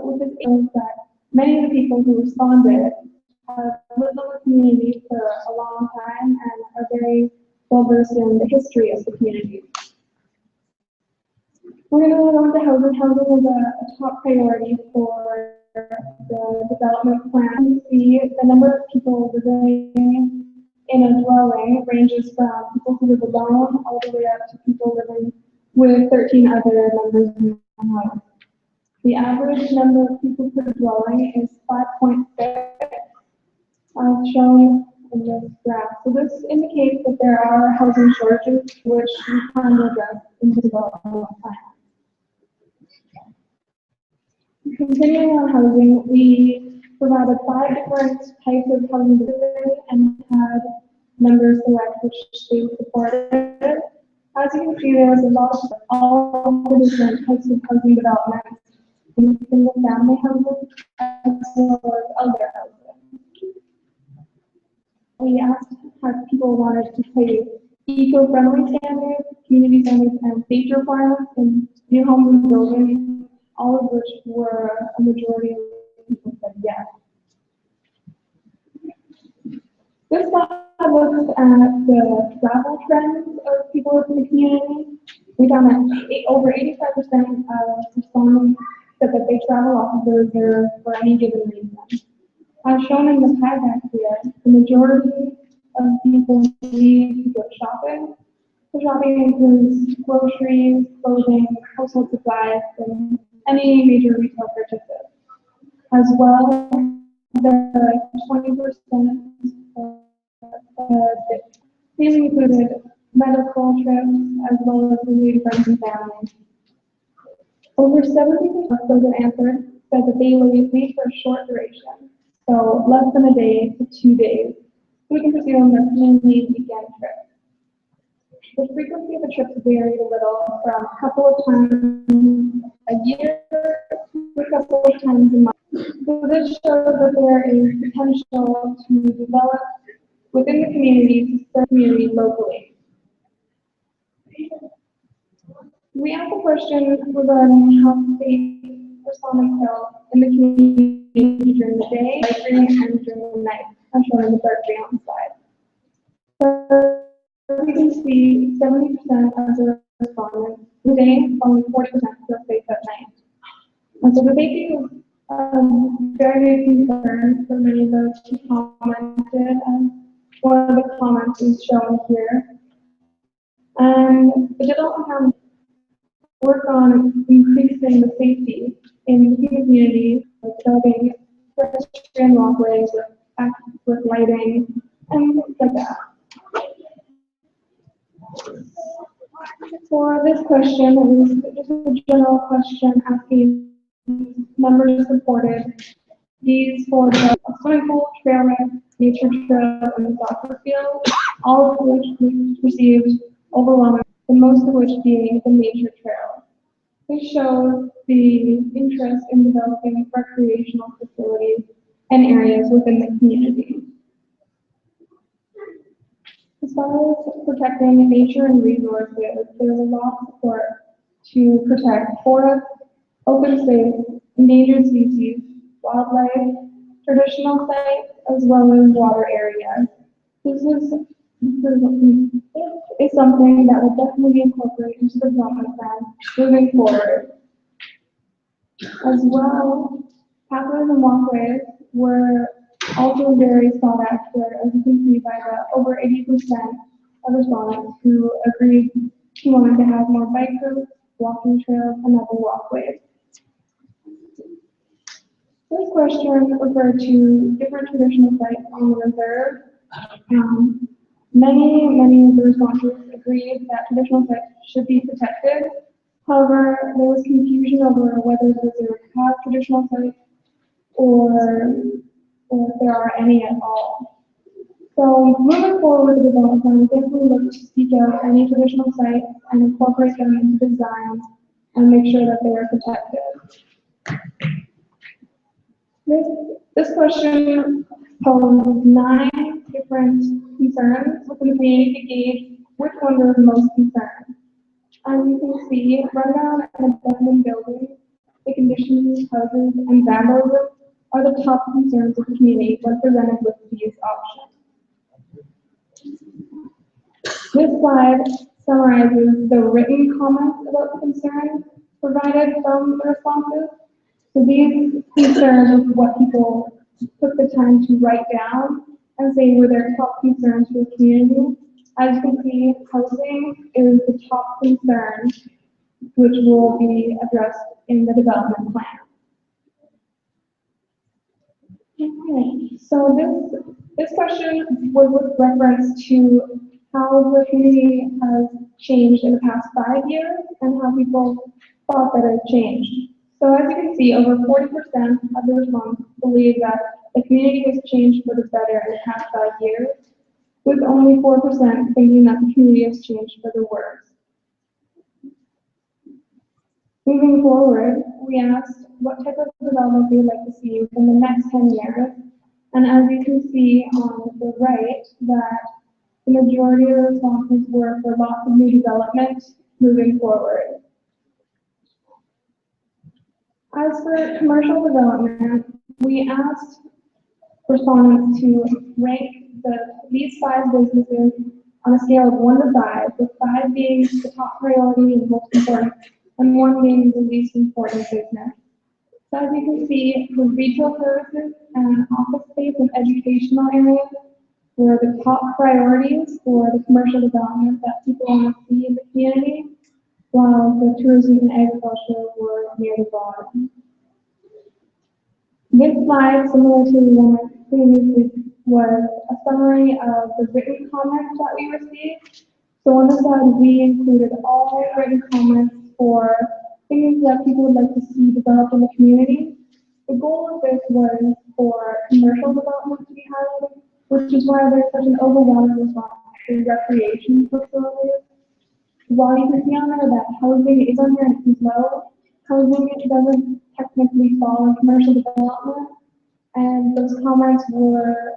with this means that many of the people who responded have lived in the community for a long time and are very well versed in the history of the community. We're going to go into housing. Housing is a top priority for the development plan. You see the number of people living in a dwelling ranges from people who live alone all the way up to people living with 13 other members in the house. The average number of people per dwelling is 5.6, shown in this graph. So this indicates that there are housing shortages which we plan to address in the development plan. Continuing on housing, we provided 5 different types of housing delivery and had members select which they supported. As you can see, there is a lot of all the different types of housing developments, in single family housing as well as other housing. We asked how people wanted to place eco-friendly standards, community standards, and safety requirements in new homes and buildings, all of which were a majority of people said yes. This slide looks at the travel trends of people in the community. We found that over 85% of respondents said that they travel off of the reserve for any given reason. As shown in the pie back here, the majority of people need to go shopping. So shopping includes groceries, clothing, household supplies, and any major retail purchases. As well, the 20% these included medical trips as well as visiting friends and family. Over 70% of those that answered said that they would leave for a short duration, so less than a day to 2 days. We can proceed on their mainly weekend trips. The frequency of the trips varied a little from a couple of times a year to a couple of times a month. So this shows that there is potential to develop within the community to serve the community locally. We asked a question regarding how safe respondents felt in the community during the day, and during the night, as shown in the dark green on the slide. So we can see 70% of the respondents today, only 40% feel safe at night. And so the safety was very concerned for many of those who commented, and one of the comments is shown here. And the development plan work on increasing the safety in the community, like developing pedestrian walkways with lighting and things like that. For this question, it was just a general question asking members supported these for the swimming pool, trailhead, nature trail, and soccer field, all of which received overwhelming, the most of which being the nature trail. This shows the interest in developing recreational facilities and areas within the community. As far as protecting nature and resources, there's a lot of support to protect forests, open space, endangered species, wildlife, traditional sites, as well as water areas. This is something that will definitely be incorporated into the development plan moving forward. As well, pathways and walkways were also very sought after, as you can see by the over 80% of respondents who agreed to wanting to have more bike routes, walking trails, and other walkways. This question referred to different traditional sites on the reserve. Many of the respondents agreed that traditional sites should be protected. However, there was confusion over whether the reserve has traditional sites or if there are any at all. So moving forward with the development plan, we definitely look to seek out any traditional sites and incorporate them into design and make sure that they are protected. This question posed 9 different concerns within the community to gauge which ones are the most concerned. As you can see, rundown and abandoned buildings, the conditions, houses, and vandalism are the top concerns of the community when presented with these options. This slide summarizes the written comments about the concerns provided from the responses. So these concerns are what people took the time to write down and say were their top concerns for the community. As you can see, housing is the top concern, which will be addressed in the development plan. Okay, so this question was with reference to how the community has changed in the past 5 years and how people thought that it changed. So as you can see, over 40% of the respondents believe that the community has changed for the better in the past 5 years, with only 4% thinking that the community has changed for the worse. Moving forward, we asked what type of development we would like to see within the next 10 years. And as you can see on the right, that the majority of the responses were for lots of new development moving forward. As for commercial development, we asked respondents to rank these 5 businesses on a scale of 1 to 5, with 5 being the top priority and most important, and 1 being the least important business. So as you can see, the retail services and office space and educational areas were the top priorities for the commercial development that people want to see in the community, while the tourism and agriculture were near the bottom. This slide, similar to the one previously, was a summary of the written comments that we received. So on this slide, we included all written comments for things that people would like to see developed in the community. The goal of this was for commercial development to be highlighted, which is why there's such an overwhelming response to recreation facilities. While you can see on there that housing is on here as well, housing doesn't technically fall in commercial development, and those comments were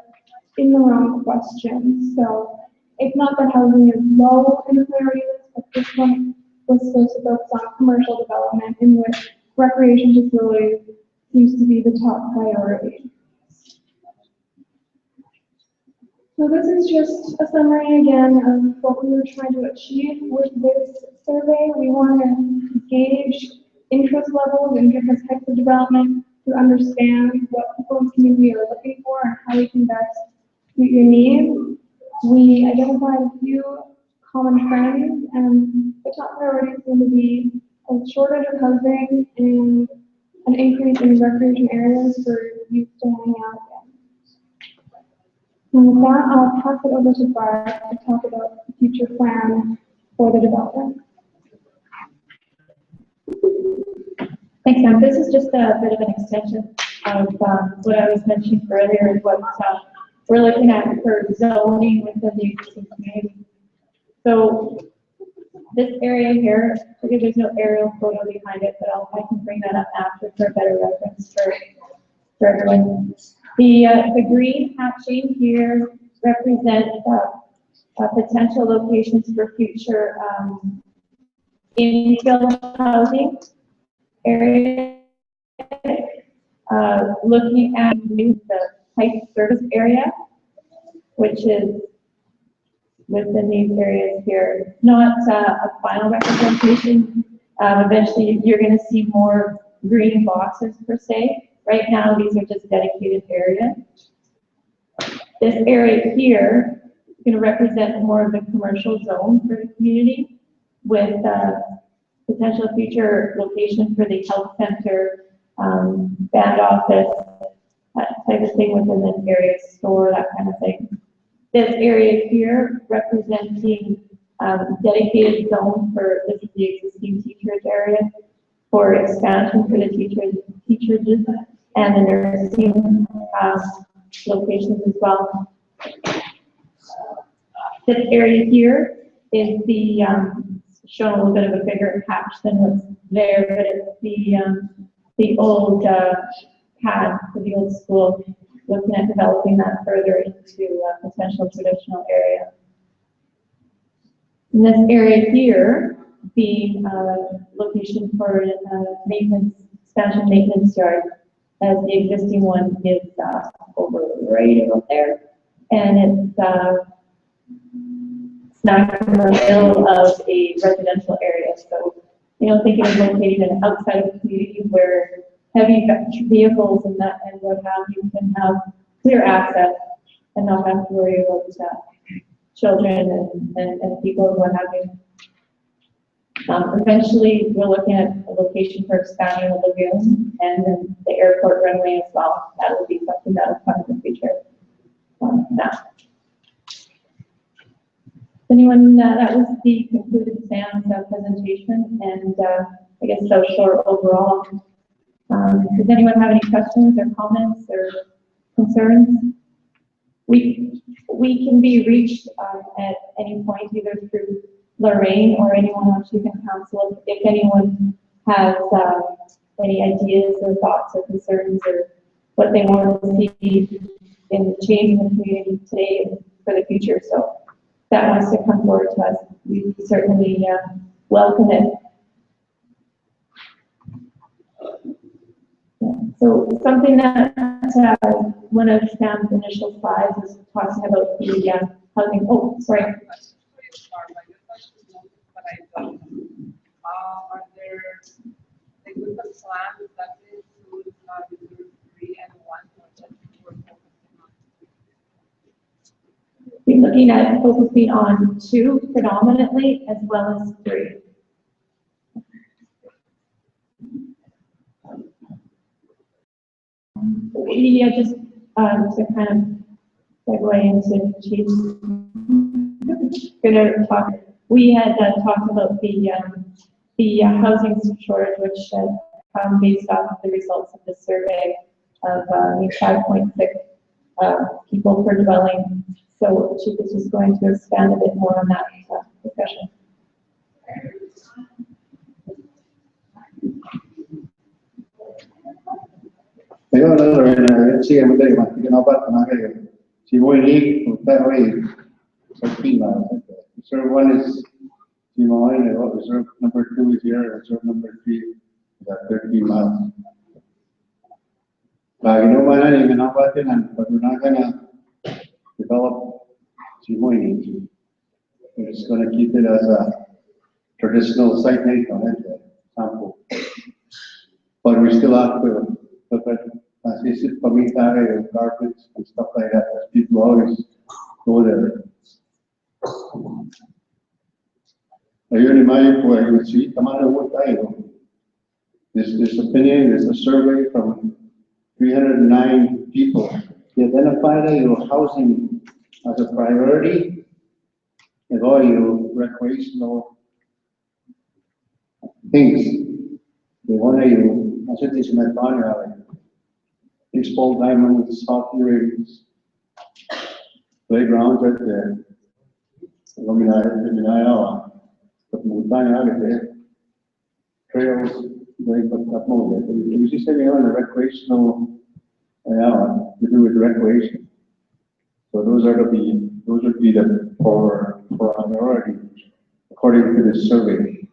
in the wrong question. So it's not that housing is low in the priority list, but this one was supposed to focus on commercial development, in which recreation facilities seems to be the top priority. So this is just a summary again of what we were trying to achieve with this survey. We want to gauge interest levels in different types of development to understand what people in the community are looking for and how we can best meet your needs. We identified a few common trends, and the top priorities seem to be a shortage of housing and an increase in recreation areas for youth to hang out in. And with that, I'll pass it over to Barb to talk about the future plan for the development. Thanks, Sam. This is just a bit of an extension of what I was mentioning earlier, what we're looking at for zoning within the existing community. So this area here, because there's no aerial photo behind it, but I can bring that up after for a better reference for everyone. The green hatching here represents potential locations for future infill housing area. Looking at the type service area, which is within these areas here. Not a final representation. Eventually, you're going to see more green boxes per se. Right now, these are just dedicated areas. This area here is going to represent more of the commercial zone for the community, with potential future location for the health center, band office, that type of thing within this area, store, that kind of thing. This area here representing dedicated zone for this is the existing teachers area for expansion for the teachers and the nursing locations as well. This area here is the shown a little bit of a bigger patch than what's there, but it's the old pad for the old school, looking at developing that further into a potential traditional area. In this area here, being a location for maintenance, expansion maintenance yard, as the existing one is over right about there, and it's smack in the middle of a residential area. So, thinking of locating it outside of the community where heavy vehicles and what have you can have clear access and not have to worry about children and people and what have you. Eventually, we're looking at a location for expanding the lagoon and then the airport runway as well. That will be something that will come in the future. Now, anyone, that was the concluded Sam's presentation, and I guess so short overall. Does anyone have any questions or comments or concerns? We can be reached at any point, either through Lorraine or anyone else who can counsel. If anyone has any ideas or thoughts or concerns or what they want to see in changing the community today and for the future. So that wants to come forward to us, we certainly welcome it. So something that one of Sam's initial slides was talking about the housing. Oh, sorry. Are there like with the plan that includes Reserve 3 and 1 or just we're focusing on? We're looking at focusing on 2 predominantly as well as 3. Yeah, just to kind of segue into Chief's gonna talk. We had talked about the housing shortage, which come based off of the results of the survey of 5.6 people per dwelling. So Chief is just going to expand a bit more on that discussion. Reserve 1 is Chemawawin, reserve number 2 is here, reserve number 3 is at 13 miles. We're not gonna develop Chemawawin. We're just gonna keep it as a traditional site name on it, sample. But we still have to look at garbage and stuff like that, as people always go there. Ayun po ay si Tamara wo tayo. This opinion is a survey from 309 people. They identified your housing as a priority and all your recreational things. They want you, I said this in my partner, baseball diamonds, hockey rings, playgrounds right there. Luminaria, but Mutanya, trails, going up more. You see, saying on a recreational, to do with recreation. So those would be the for priority according to this survey.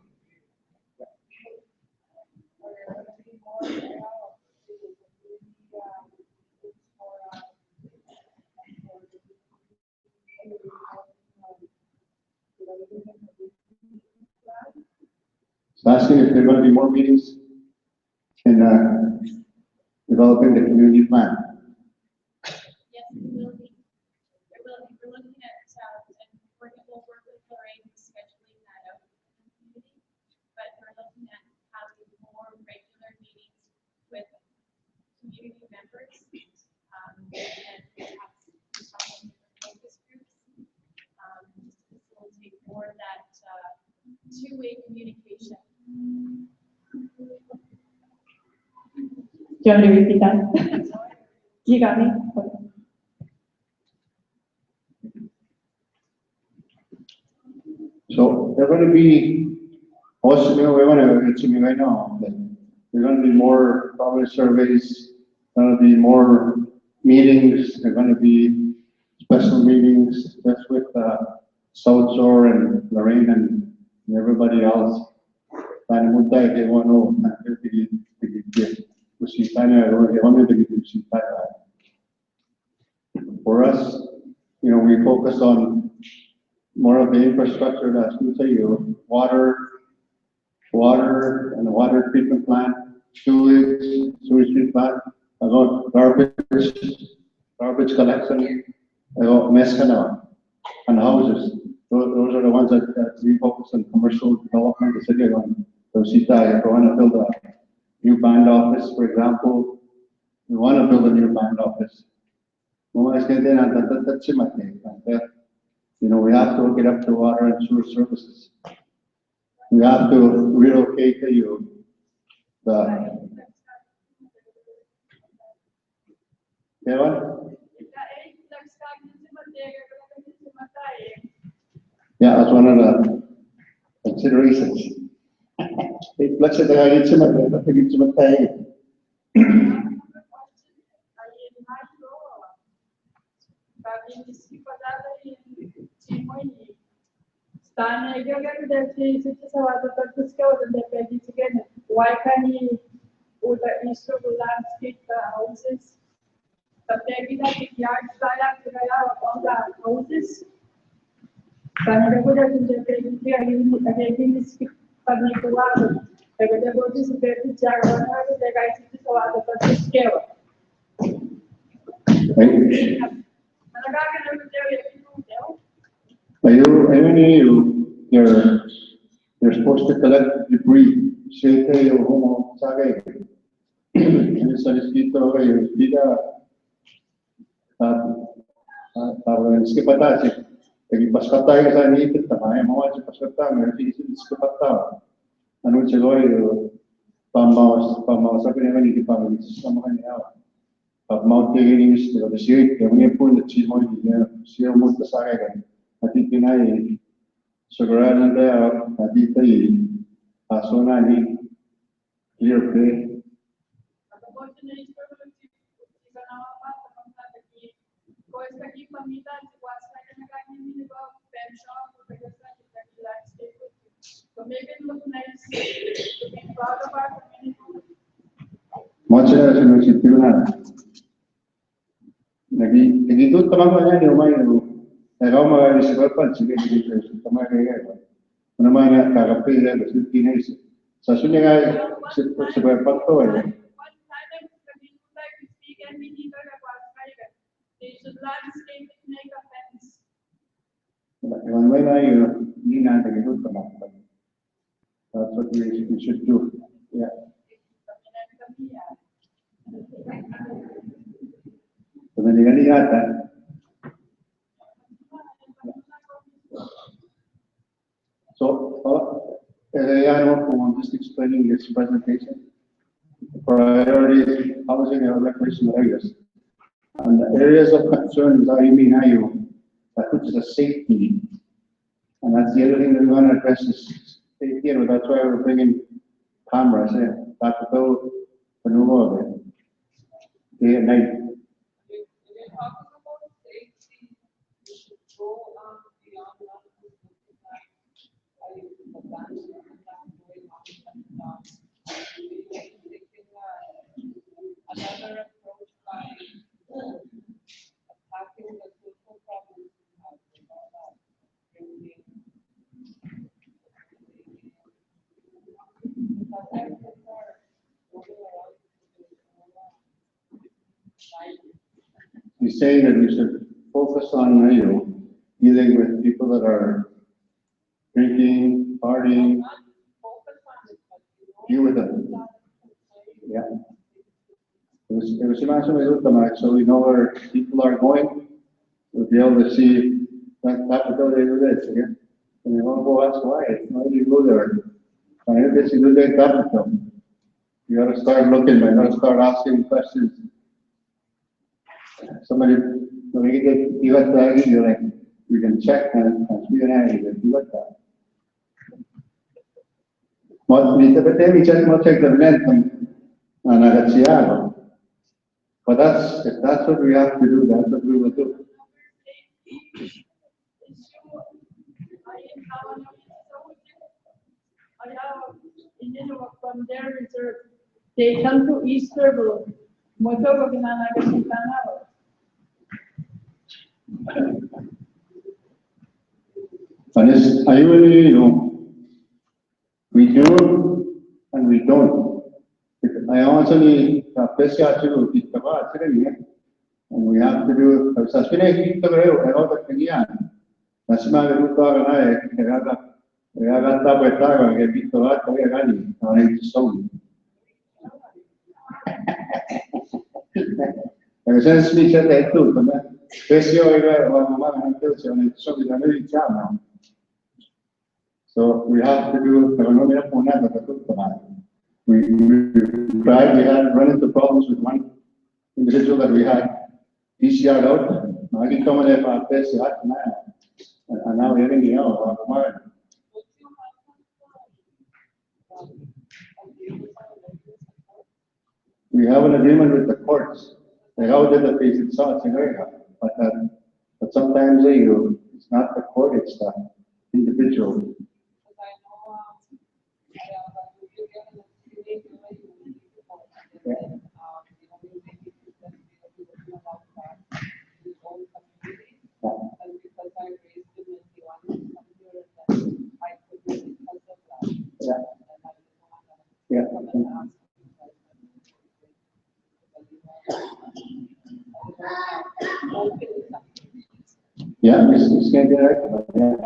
So asking if there are going to be more meetings in developing the community plan. Yes, it will be. It will be. We're looking at, and we'll work with Lorraine scheduling that out in the community. But we're looking at having more regular meetings with community members, and perhaps some focus groups, just to facilitate more of that, two-way communication. Do you want me to repeat that? You got me? Okay. So they're going to be, also, we want to get to me right now, that there are going to be more probably surveys, going to be more meetings, there are going to be special meetings, that's with South Shore and Lorraine and everybody else. And they want for us, we focus on more of the infrastructure that's going to say water and the water treatment plant, sewage treatment plant, about garbage collection, about mess canal and houses. Those are the ones that we focus on commercial development. The city on Rosita, if we want to build a new band office, for example, we want to build a new band office. We have to hook it up to water and sewer services. We have to relocate the yeah, that's one of the considerations. Let's say I need some why can't you with the issue of landscape houses? But maybe that the yard style on the houses. Can you put it in the again is public water? I would have got this very jar one hundred the guys to the scale. You're supposed to collect debris. Siete o homo sabe. En ese escrito explica es que patache. Pagi paskata yung sa ni kita may mga sa paskata may fisis ko pata. Ano siya pamawas sa kanya ni pamawas sa mga niya. Pagmauti yung isto the shit yung po na chimo niya siya mo sa saga. Ati pinay siguraduhan tayo ati tayo pasona ni clear play. Much as you see, nagito tamang niya yung may nagaw mga isipan sige dito tamang kaya naman kakapila sa Pilipinas sa sunya nga sa pagto eh one way na yun hindi na nagito tamang that's what we should do. Yeah. So, I'm just explaining this presentation. Priorities, housing and recreational areas. And the areas of concern is how you mean how you, that puts the safety. And that's the other thing that we want to address is safety, and that's why we're bringing cameras in. That's the bill for no more day and night. When you're talking about safety, you should go beyond that. The branch and that going on and taking another approach by attacking the social problems we have with all that bringing because everything are moving around He's saying that we should focus on, dealing with people that are drinking, partying, deal with them. Yeah. It was so we know where people are going, we'll be able to see that capital they do this, yeah. And you want to go ask why do you go there? And if it's a good day capital, you gotta start looking, you gotta start asking questions. Somebody, you got that, you're like, you can check and see an area, you got that. We check the length and I got Seattle. But if that's what we have to do, that's what we will do. From their reserve, they come to Easterville. Mucho porque nada que se ganaba. And it's, I really, we do and we don't. I honestly, and we have to do, so we have to do, we tried, we had run into problems with one individual that we had PCR'd out. Now he coming there for PCR and now we're getting out. We have an agreement with the courts. They how did the case itself, but sometimes it's not the court, it's the individual. Yeah. Yeah. Yeah, it's going to be right. Yeah.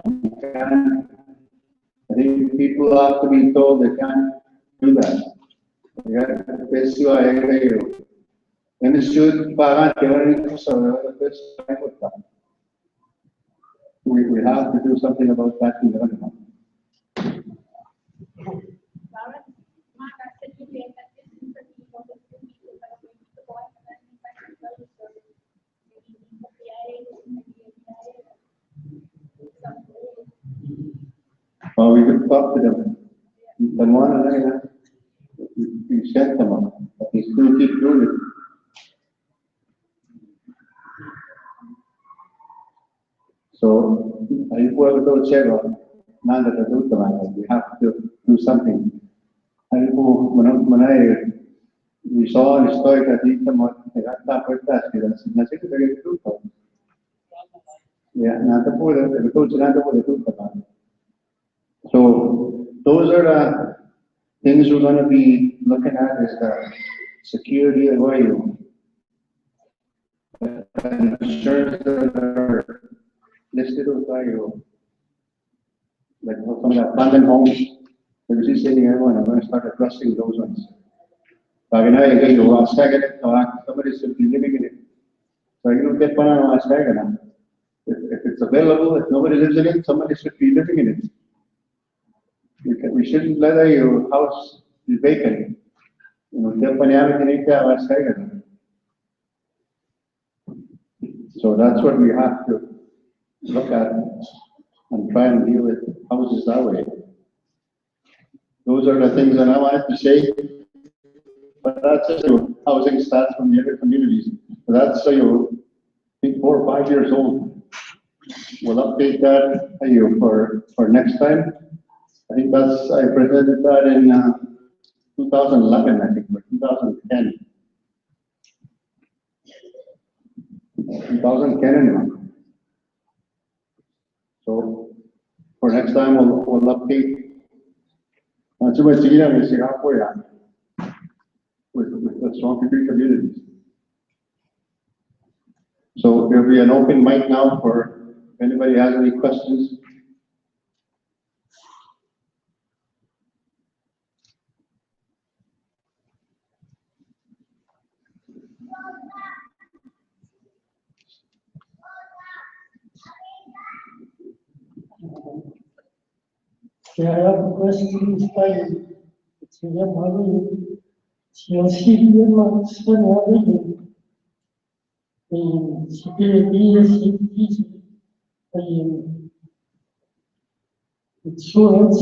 I think people have to be told they can't do that. Yeah, we have to do something about that in the other one. Well, we could talk to them. We sent them up, but they still keep doing it. So, I will go check on we have to do something. When we saw the story that he came out, so, those are the things we're going to be looking at is the security of oil. And insurance that are listed with oil. Like some of the abandoned homes, they're just saying everyone, I'm going to start addressing those ones. Somebody should be living in it. So you don't get one on a if it's available, if nobody lives in it, somebody should be living in it. We shouldn't let your house be vacant. So that's what we have to look at and try and deal with houses that way. Those are the things that I wanted to say. But that's just housing stats from the other communities. That's so you think 4 or 5 years old. We'll update that for next time. I think I presented that in 2011, I think, or 2010. 2010. So for next time, we'll update. That's what with the strong Cree communities. So there'll be an open mic now for if anybody has any questions. Yeah, I have a question this time. It's a young CLC months when in security, insurance,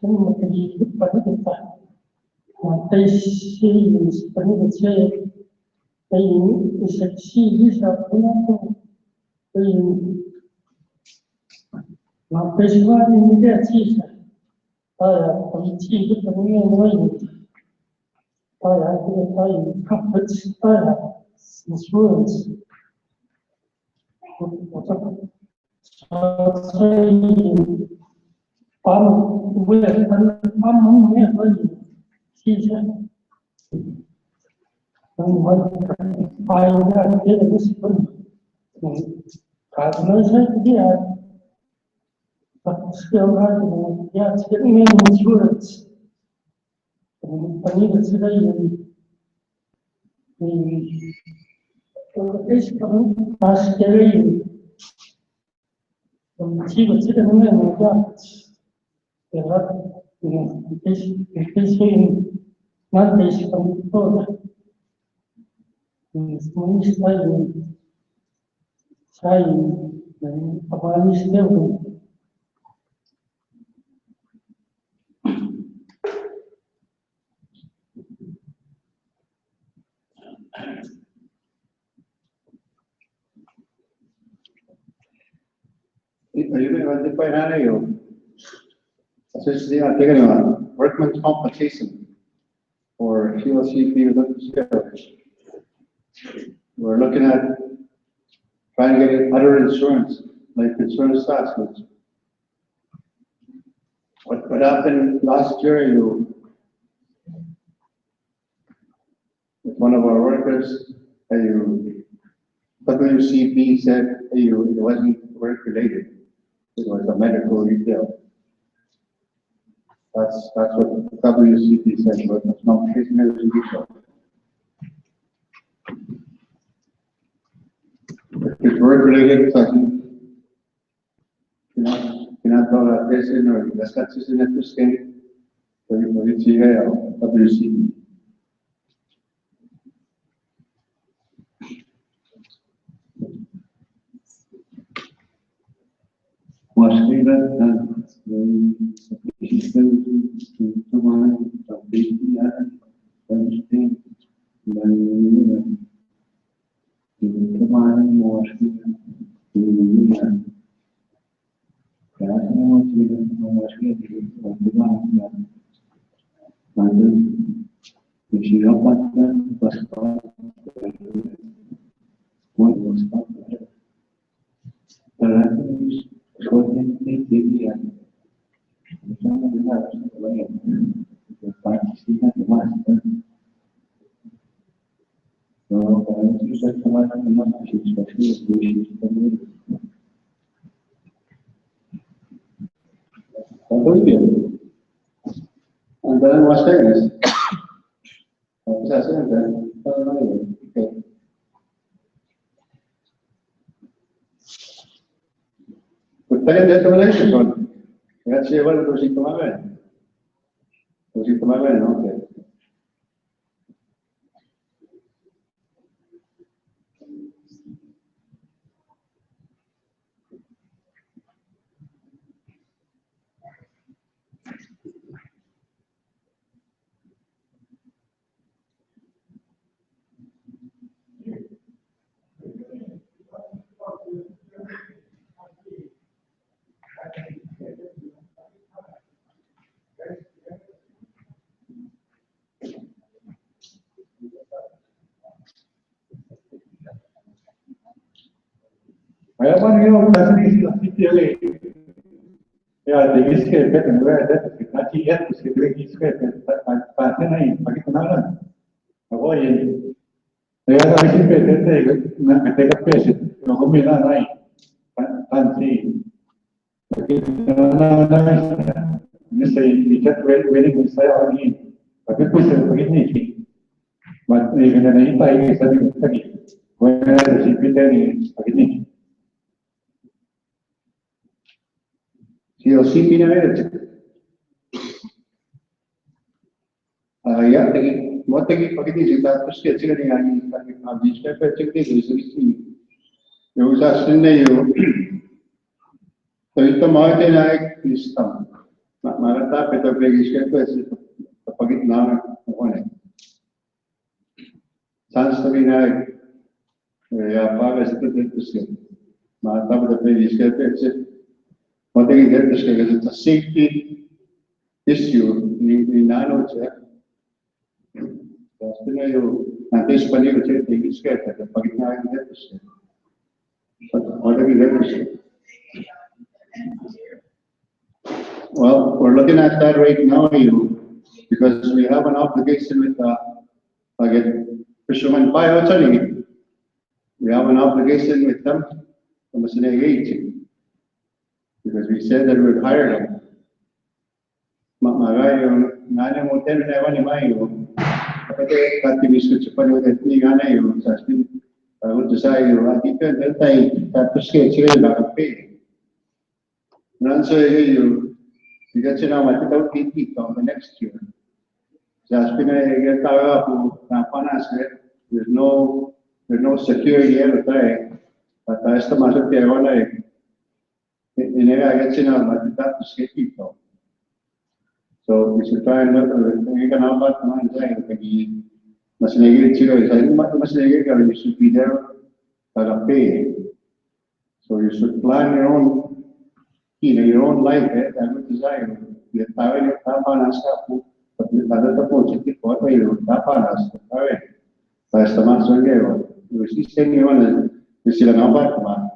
and but the time. They see is the say, they succeed, now, basically, in the teacher, from teaching the way, I think complex insurance. Teacher. And what I did this one. But still, it's getting me insurance. I need to say, last year, she was sitting in the yards. The lot, not based on the photo. Small sign, about this building. Are you going to define you? Essentially, I'm taking a workman's compensation or CLC. We're looking at trying to get other insurance, like insurance stocks. What happened last year? With one of our workers, WCP said it wasn't work related. It was a medical retail. That's what WCP said, but it's not case medicine retail. If it's work related, cannot tell that person or las taxes in estos que sigue a WCP. And then what's this? Okay. Pues tengan determination son. Gracias, llevar el 209. 209, ¿no? Okay. Ayaban yung kasi CPLA. Ya, de que que no era de que aquí ya pues que que para na yung pagkakanalan. Ako yun. Kaya sa akin na kateka pese, no kumila na ay pansi. Ini saya bicara wedding saya ini, tapi pun saya begini. Mas ini kena naik ini saya lagi. Mana si kita ni begini. Si OC pinamera. Ya, tadi mau tadi begini juga terus kita cakap dengan habis kita cakap dengan sini. Yang usah sini yo. Tapi itu mau kita naik sistem. Marata pe to pregiskan to ese pagit na one. Sans to bina ya paga ese to ese. Marata pe to pregiskan to ese. Mate ki get ese que es safety issue ni nano che. Pasti yo antes pani ko che pregiskan to pagit na get ese. Mate ki get ese. Well, we're looking at that right now, because we have an obligation with again, Fisherman Bio. We have an obligation with them from the Senate because we said that we would hire them. Magayo, nane mo ten na ewan ni Mayo. Kapag katimis ko sa panood ni Ganayo, sa atin, ako sa iyo, at ito ang tayo, tapos kayo sila nakapay. Nanso iyo. Because you know, I think people on the next year. There's no security every day. But I still must have been like, in area gets in on that to skate people. So we should try and look at you can have that mind saying that you must negate you should be there at a pay. So you should plan your own. Your own life, I would desire. You have your tapanas, but you have the opportunity for you, tapanas, that's the master game. You see, anyone is still an apartment.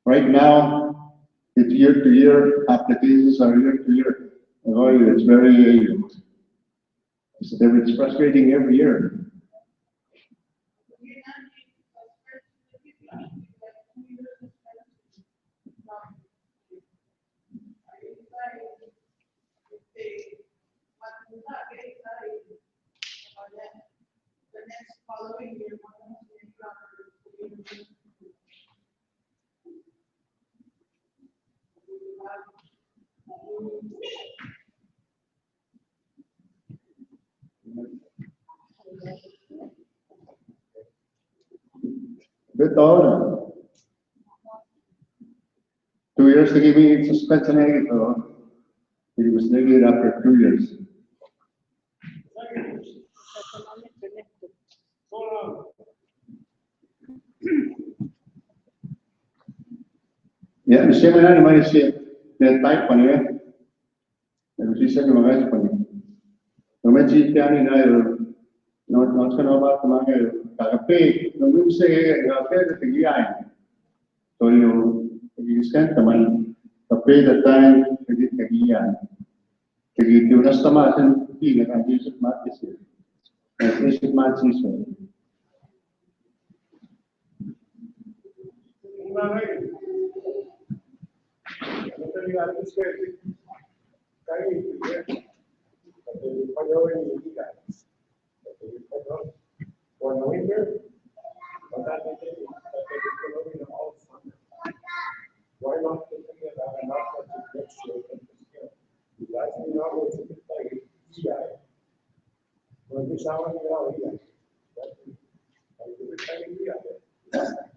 Right now, it's year to year, applications are year to year. It's very, it's frustrating every year. The next following year, With all 2 years to give me suspension, it was negated after 2 years. Ya, siya man naman siya type pa niya. Siya mga pa niya. Naman siya na no sa ba mga kagapi, nung siya kagapi tigiyan. So yung extent naman kape the time tigiyan. Tigiyo na sa masan hindi na kandiyo sa matis. This is my sister. Why not continue that and not let it get straight into skill? You guys know what to play. Yeah. When you sound like you're out here, that's the kind of yeah.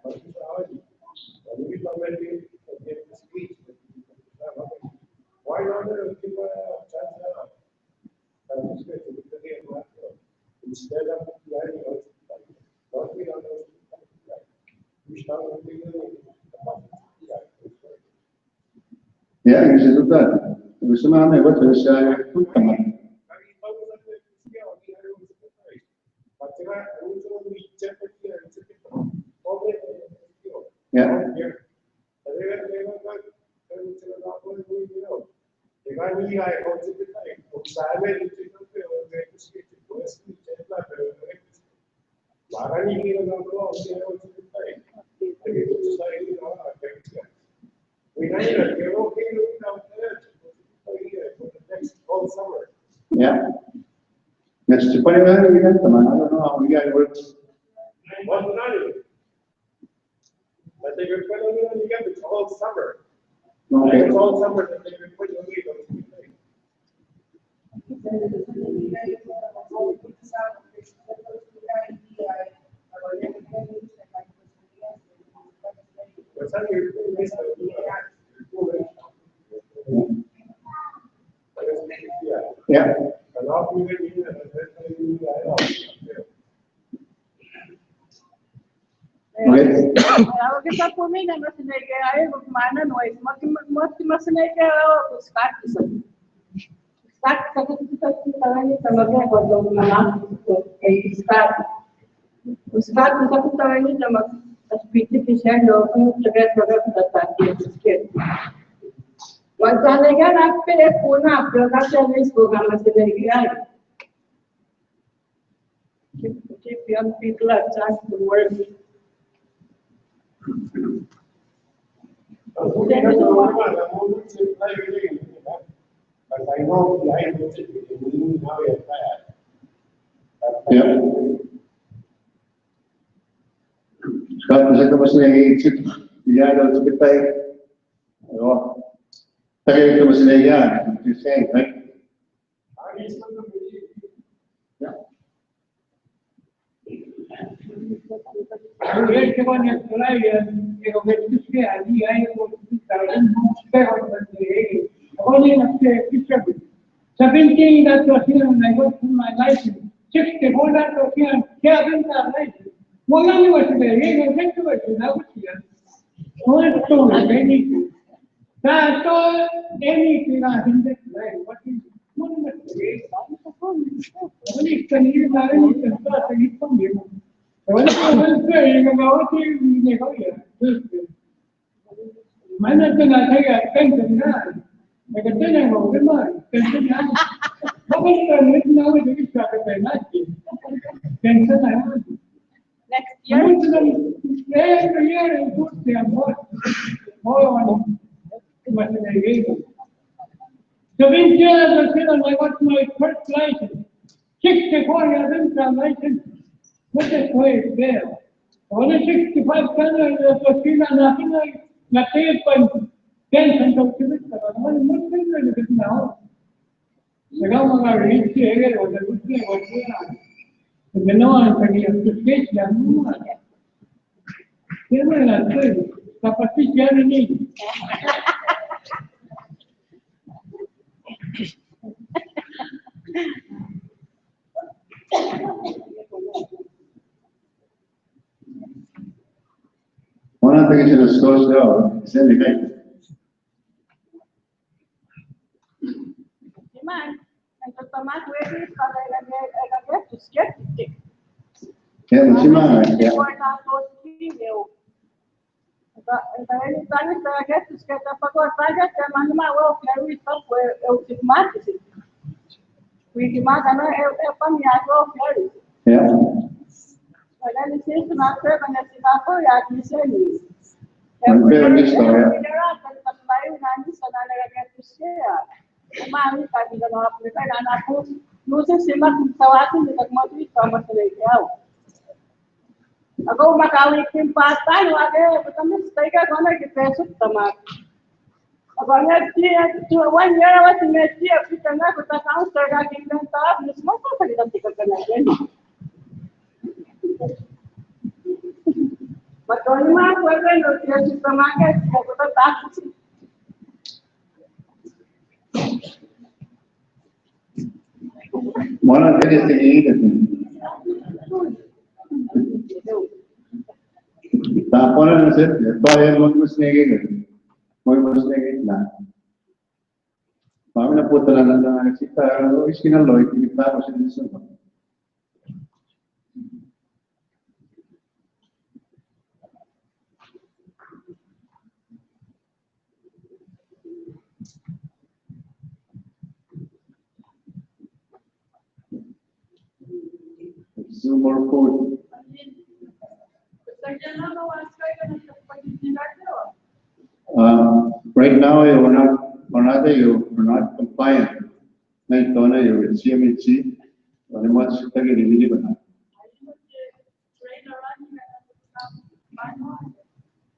But you saw it. When you come ready to get the speech, why not give a chance out? Instead of learning how to play, don't be on those. You start with the Ya, yang sesudah. Bersama anda buat saya pun teman. Ya. Yeah. Next to putting on again, come on, I don't know how we got to work. But they've been putting it on again, it's all summer. Okay. It's all summer that they've been putting it on. What's that your Yeah. Kalau kita pumi na mas nagay mana noise, mas nagay start sa kita ni talaga ko na ay start sa kita ni na mas speed ki siya no kung taga kita. Wala nga na pe puna production is program mas nagay. Keep young people at chance to work. Sekarang saya masih lagi dia ada sekitar, tapi itu masih lagi ya, you saying, right? Seventeen that was here when I got to my license. 64 that was here, cabin that license. One was there, you know, think about it, I was here. One stone, anything. That's all, anything I think that's right. What is one was there? Only can you not anything, but you come here. One was there, you know, what you go here. My nothing I take attention now. I can tell you about the money. How much time is now with the traffic and not Next year. Every year in good them more on so this year I got my first license. 64 years in license. What is way there? Only 65 cents nothing like nothing. 10 cents of civics, one more thing than it is now. The government reached the area was a good thing, what we are. The no one can have to face them. They were not good. Capacity journey. One of the things that is so slow is in the game. Man, ang tatamat wala para ilagay to skeptic. Yeah, but you might, yeah. Então, ele está aqui, que está para cortar, já tem, mas não é o que é o que mata, sim. O que mata não é para mim, é o que Yeah. Mas ele se isso não foi, mas se não foi, é que isso é isso. I'm very sorry. Não sei se mais salário de como tu está, mas agora uma cali que empata e lá é também está aí agora que pensa tomar agora é que o ano vai se meter aqui também que está tão certo que não está isso não está fazendo ficar com a gente mas quando mais coisa não tinha que tomar que está One of the biggest things Tapos na nasit, ito ay mag-mas nagiging. Mag-mas nagiging na. kami na po talaga na nagsita, original law, itinita ko sa Diyos. Some more food. Right now, we're not compliant. Like Donna, you're with CMHC. Only much tagay hindi ba na?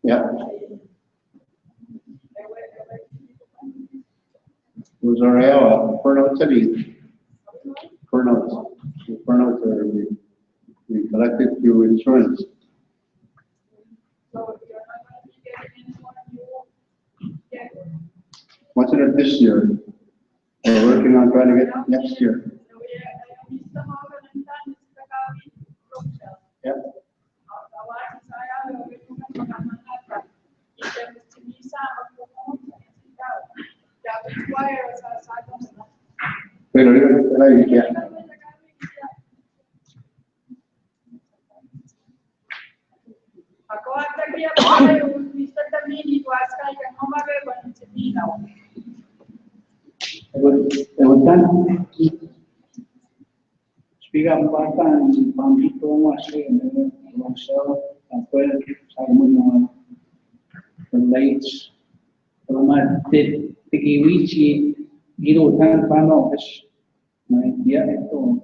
Yeah. Those are burnouts at least. Burnouts are we collected through insurance. What's in it this year? We're working on trying to get next year. Yep. Spiga mpaka mpambito mwashe mwasho akwela samuno lights kama tegiwichi giro tan pano es na dia esto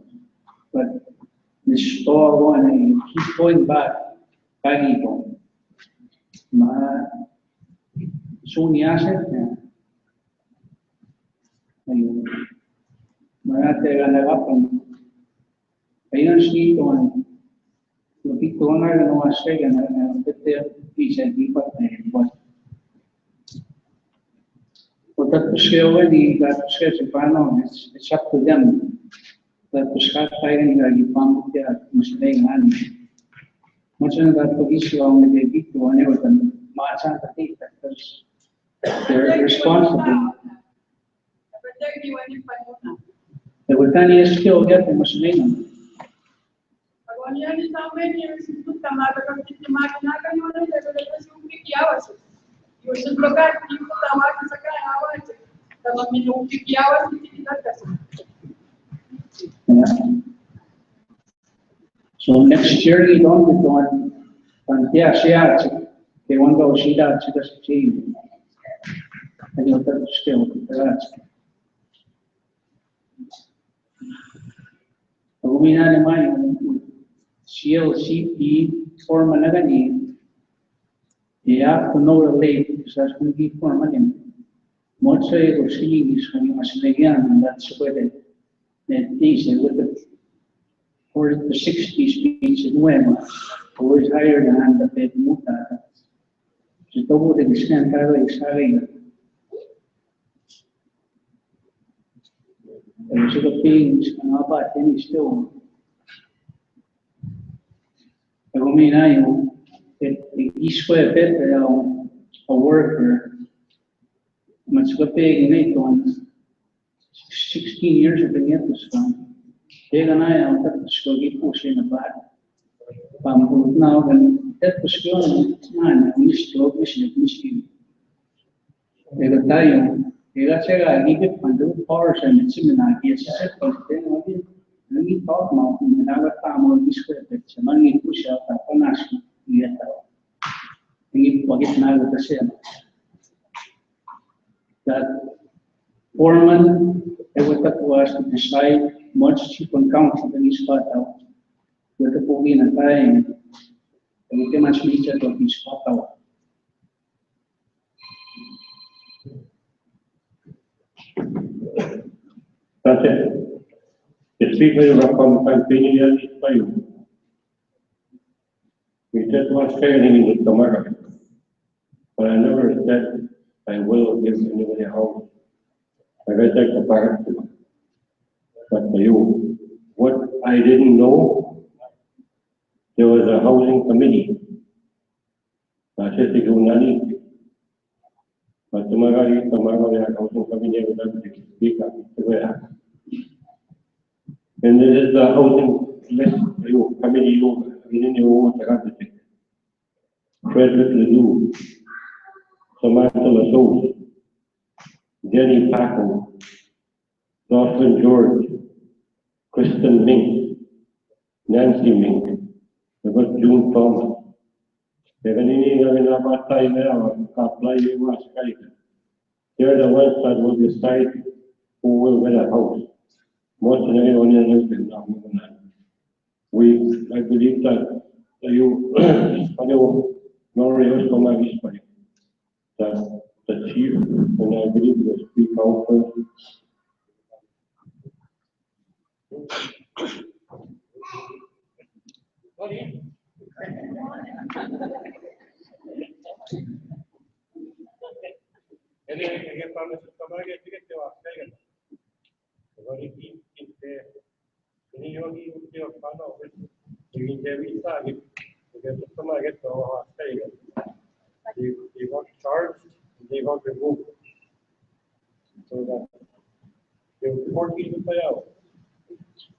but the store one keep going back pagipo ma suniase ayo marate ganagapan ayun si tuan lebih tuan ada nama saya kan betul bisa dibuat buat otak persiapan di persiapan sepanjang it's up to them persiapan ini lagi pamuknya mesti dengan macam ada posisi orang jadi tuan itu kan macam tadi terus they're responsible. Betul ni skill dia mesti dengan So next year we don't get on pantia share que wanda ushida chika chini and you have to scale that Rumina naman CLCP forma na gani ya kuno relate sa hindi forma din mo sa ego sinig sa mas nagyan that pwede that these with the 40 to 60 speeds in Nueva always higher than the bed muta so todo de discan cada isaga and so the things about any still Rumina yung iswe better a worker mas kapag ito 16 years of being ito sa kaya na yung tapos ko gipusin na ba pamulot na ako tapos ko na ministro kaya tayo kaya siya gigit pando power sa mitsimina kaya siya pagkaya naging talk mo kung nagagata mo iswe sa mga ito siya tapanas niya tao naging pagit na ako kasi that foreman ever was to decide much cheap on council than his spot out. With the pogi na tayo, we can much meet at his spot out. That's it. The speaker of our campaign is by you. We just was training with tomorrow. But I never said I will give anybody a house. I got like a parent. But for you, what I didn't know, there was a housing committee. I said to you, but tomorrow, the housing committee will have to speak up. And this is the housing list, you, committee, you, within your own Tagatic. Frederick Ledoux, Samantha Lassos, Jenny Paco, Jocelyn George, Kristen Mink, Nancy Mink, we've got June Thomas. If any of you have time now, apply you ask guys. They're the ones that will decide who will get a house. Most of everyone else is not moving on. I believe that you, Nori from my history, the chief, and I believe the speak out first. They got charged, they got removed. So that they were 14 to pay out.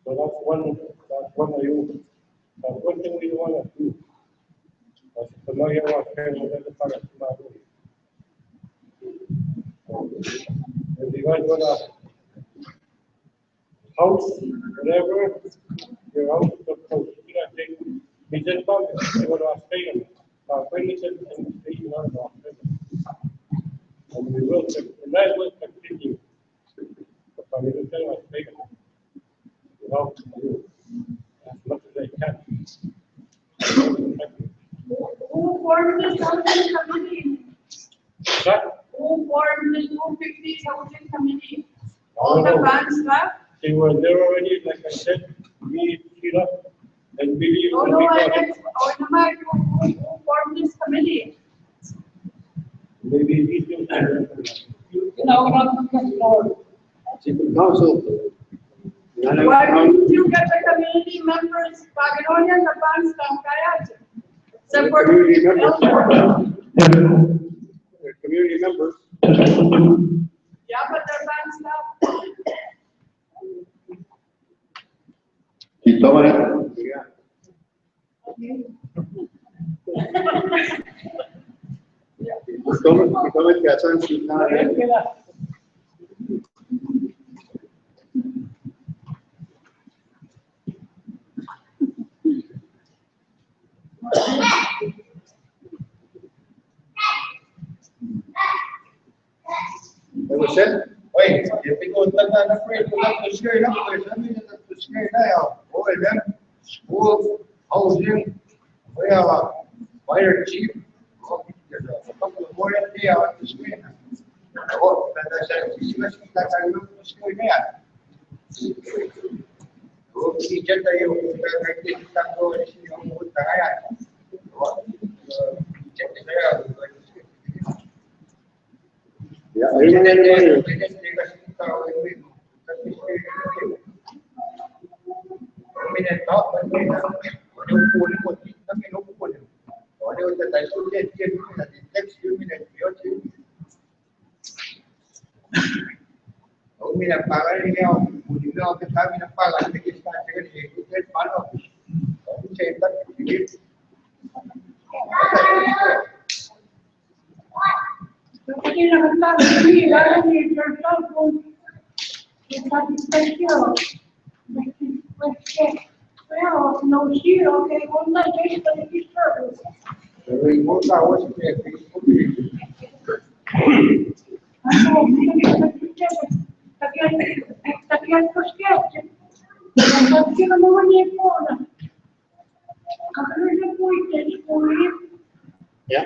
So that's one thing we want to do. So now you are paying the part of the if you guys want a house, whatever, your house is supposed to take we just talk, they want to stay in furniture and stay in our office. And we will, and that will continue. But we will tell us stay in help you as much as they can. Who formed this housing committee? Who formed this 250 housing committee? All the bank staff? They were there already, like I said, me, Sheila, and Billy. No, I meant, who formed this committee? Maybe these two. Council. Why didn't you get the community members, Paganonia and the bank staff, Kayat? Separate. Community members. Yeah, but the bank staff. ¿Y toma? Toma el cazón sin nada. What's that? Wait, if you go to that, afraid to let the scary up, there's something that's the scary now. Boy, then, school, housing, we have a fire chief. There's a couple of more empty out the screen. Oh, but I said, you must be that I look the screen there. Oh, he just a you, I think it's not going to see you with the guy. Check it out. Yeah, I remember. Mira, pagar el dinero, un que está bien pagando, que está en el palo. Well, no shit, okay, well, not just for the disturbance. Yeah.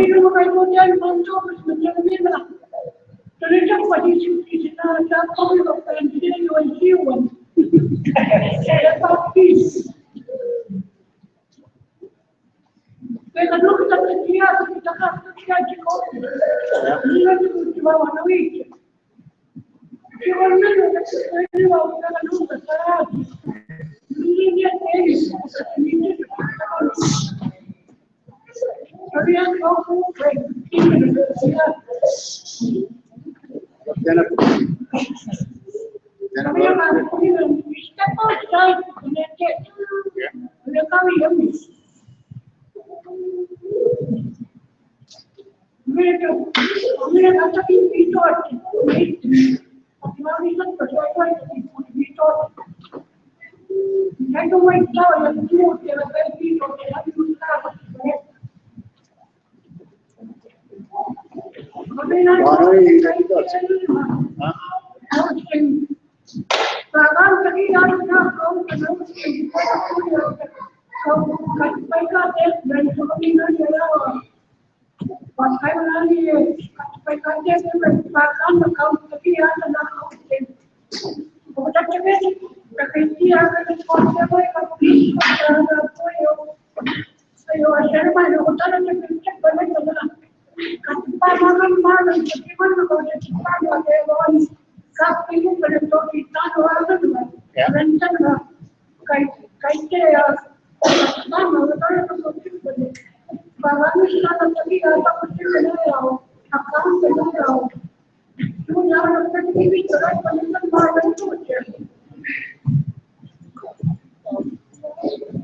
Pero makaibutan ang Diyos na niya nila. Talagang pag-isip-isip na sa pagkakot ang sinuwan. Kaya pag-is. Kaya kanong sa kanya, sa kakasya ko, hindi na ito siwawanawin. Siwawanawin, siwawanawin na kanong sa sarap. Hindi niya tayo. Hindi niya tayo. Sabi ang ako,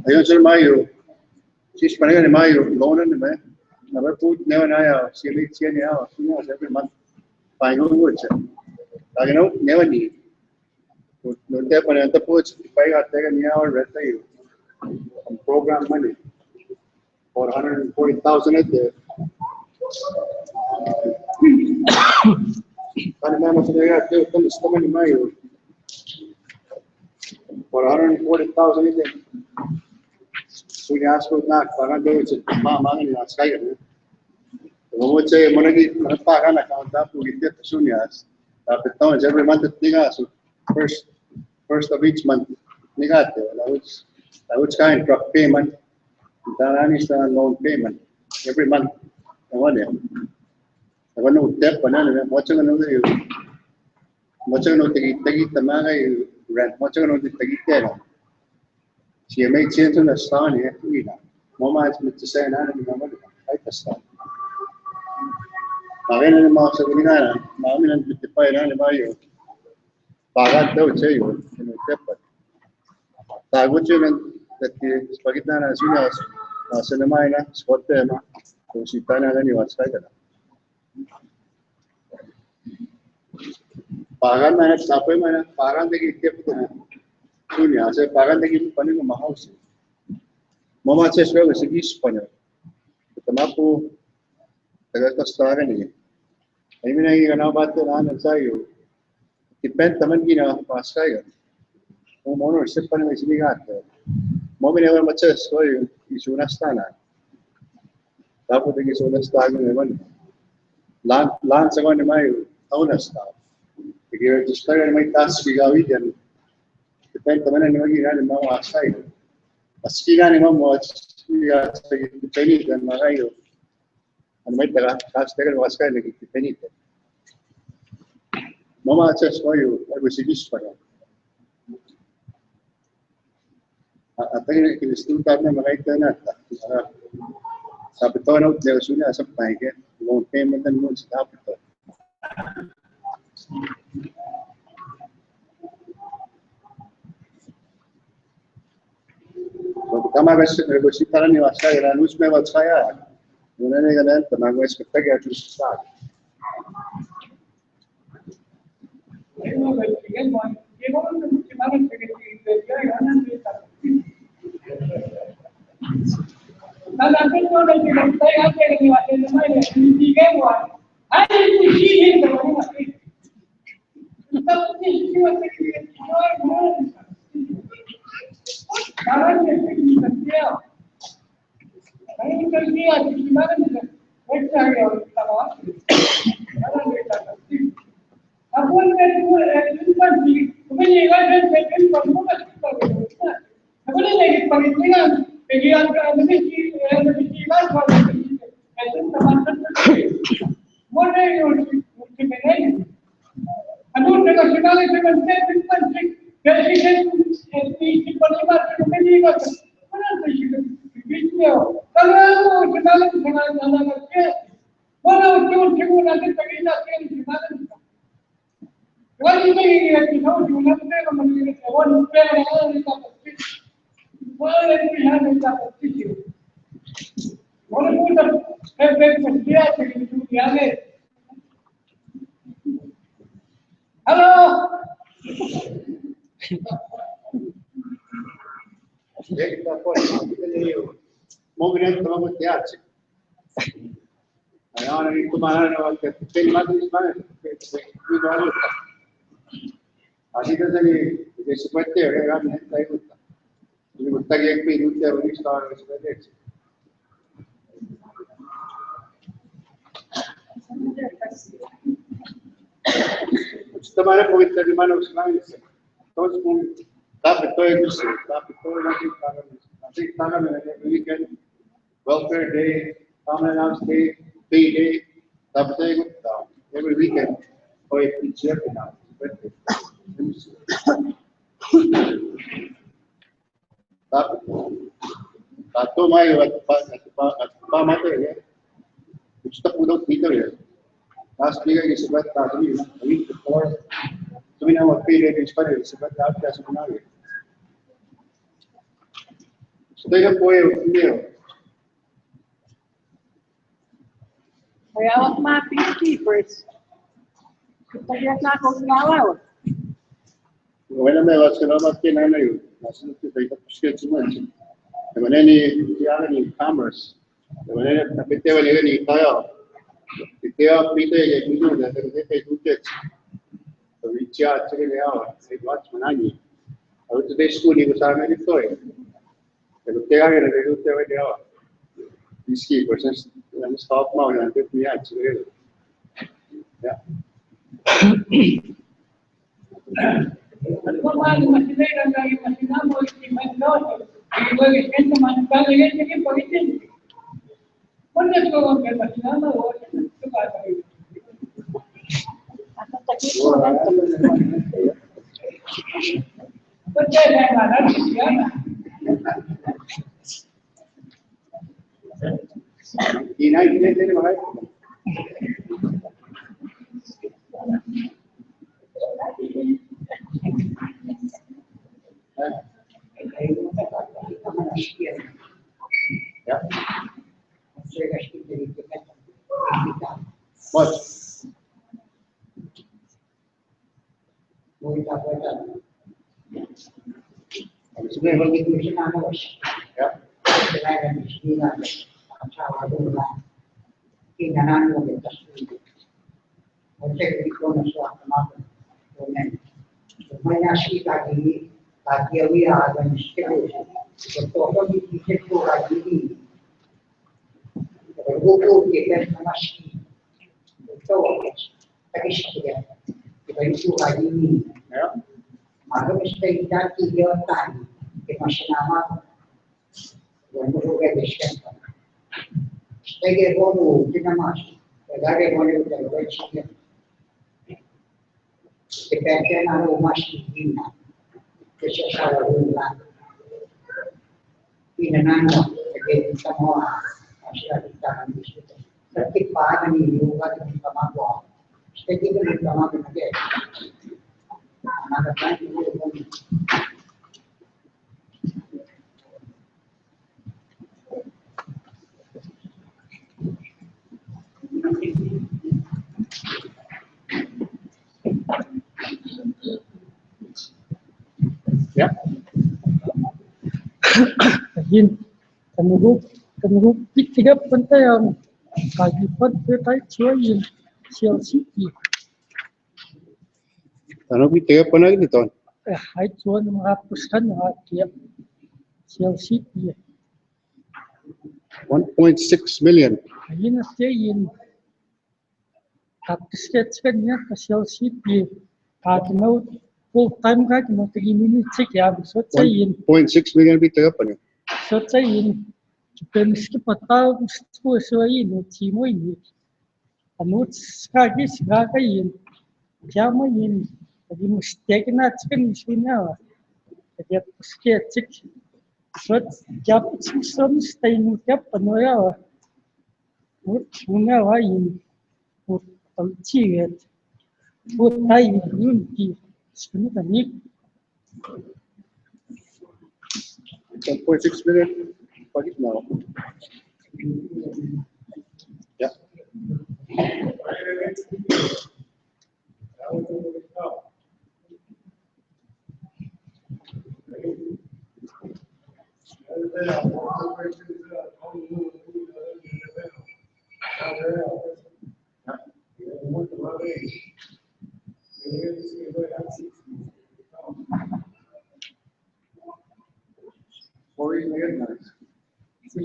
Ayun, Sir Mayo. Sis pa ni Mayo, loanan ni Mayo. Nabatud na na CMH niya, every month. Pahingon ko siya. Lagi na, never ni. Noon tayo pa na po, ipay at tayo niya or renta yun. Ang program money. 440,000 at there. Paano naman sa nagagawa, tayo talis naman ni Mayo. 440,000 at there. So niya ask ko na, parang doon sa mamangin na skay ka. Umut saya monagi matapakan account dapat kita sunyas. Dapat tahu every month tiga so first of each month nigat. Which kind of payment. Darani sa loan payment every month. Awal ya. Awal no tap panan mo chang no de. Mo chang no tagi tamaga rent mo chang no tagi tera. Siya may change na staan ya ina. Mo mas mit sa na ni mo ay tastan. Bakit na mga sabi nga na, marami nang bitipay na ni Mayo. Bagat daw siya yun, sinutepat. Tagot siya ng pagit na siya, sa namay na, sport tema, kung sita na niwas kaya na. Bagat na nagsapoy man, parang nagigitip na. Sunya, kasi parang nagigitip pa nila mahaus. Mamatses ko, kasi isip pa niya. Tama po, taga-kastaran niya. Ay minagi ka na bato na sa'yo. Depend naman gina pas kayo. Kung mo nung sip pa naman sinigat. Mo minawa matches ko yung isunas na. Dapat yung isunas tayo naman. Lan sa kanya may aunas na. Pag-register na may task gagawin yan. Depend naman na naman gina ng mga sa'yo. Maski nga naman mo sa Chinese and marayo. Ano may taga, task taga was kayo nagkikipinit. Mama access ko yung agusibis pa yan. At ang kinistuntab na makaita na sabi to na utlew sunya sa paike loan payment and loan sa dapat to. So kama negositaran ni wasa ira nus me wasa ya. Una ne ganan tamang wes ka kaya to start. Exactly, Tawas. Ako infantry, kumiligan din sa pagmulat sa pagmulat. Ako na lagi pagitigan, bigyan ka si Silas wala si ito naman sa Muna yung simenay. Ano na nasyonal sa infantry, kasi si Palimat kumiligan. Ano sa video? Kalau nasyonal sa nasyonal, wala yung siguro natin pagkita nasyonal. Why do you think you know you have never been one fair all in the well, let me have it up to you. What about the effect of the other to the other? Hello? Movimento vamos teatro. Aí a gente tomara no que tem mais de semana, que do ano. Así que se puede ver realmente ahí gusta. Me gustaría que me guste abrir esta experiencia. Esta manera puede estar de manos grandes. Todos con tape todo eso, tape todo lo que así pagan en el weekend, welfare day, common house day, pay day, tape todo gusta. Every weekend, hoy pinche final. Tato mai at pamate ya. Gusto po daw dito ya. Last week ay sabat tato ni na. Week before, so na magpili ng Spanish sabat dapat sa kunawi. So tayo po yung email. Kaya ako mga peacekeepers. Pagkat na ako sinalaw. Bueno, me vas a llamar que nada yo. Así que te digo que es mucho. De manera ni commerce. De manera que te va a llegar ni kaya. Que te va a pedir que tú no te dejes tú te. तो विचार अच्छे ले आओ एक बात सुनानी अब तो देश को नहीं बता मैं तो है तो क्या करें तो ते ले आओ इसकी प्रोसेस हम स्टॉप में होना तो ये अच्छे ले या Normali masinera na imaginamo imaginado. Y luego gente más tarde que político. ¿Cuándo es lo que imaginamos o qué pasa? Pues ya es la cristiana. y nadie tiene más ya what ya Yin kamuhuk tiga pantai yang kaki pantai tai yin sial city. ano kita pa na ito Hai tuan menghapuskan rakyat sial city. 1.6 million Ayun at yayin. Tapos kanya kasya sipi. Katinaw full time ka kimo tagi minutes kaya so tayin. 1.6 million bitaw pa niyo. So tayin. Penis ki pata gusto so ayin timo ini. Ano skagi sigaga yin. Kaya mo yin. Tagi mo steg na chicken sina. Kaya puske chik. So kaya some stay no kaya panoya. Una wa yin. Chiget. Tayo yun ki. Sino ka ni? 1.6 million. Pagit na. Yeah.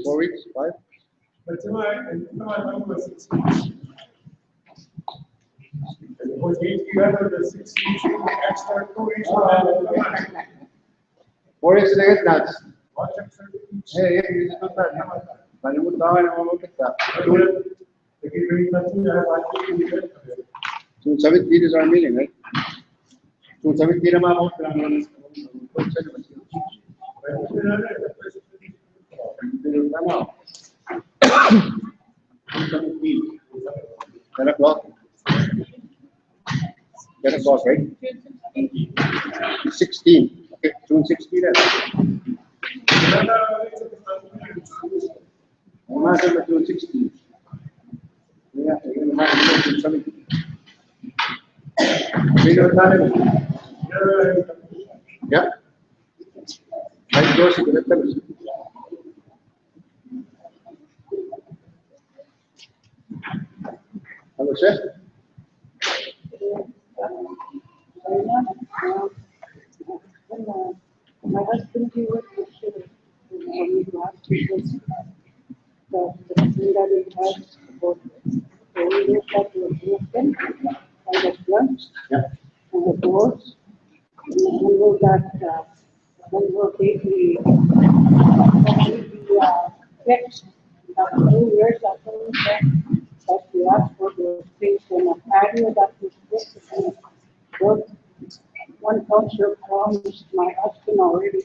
Four weeks, 5? Four weeks na nuts. Hey, this is not bad. Kalimutan na mo kita. June 17 is our meeting, right? June 17 naman ako. Tama. 10 o'clock. 10 o'clock, right? 16. Okay, June 16 then. Imagine the June 16. Yeah, you're going to June 17. Yeah. I go to the hello, sir. My husband, he worked for sugar. And we last because the thing that we had about the windows that were broken, and the front, and the doors, and the window that were basically fixed. About 2 years after we said that we asked for the space in a patio that was fixed and built. One culture promised my husband already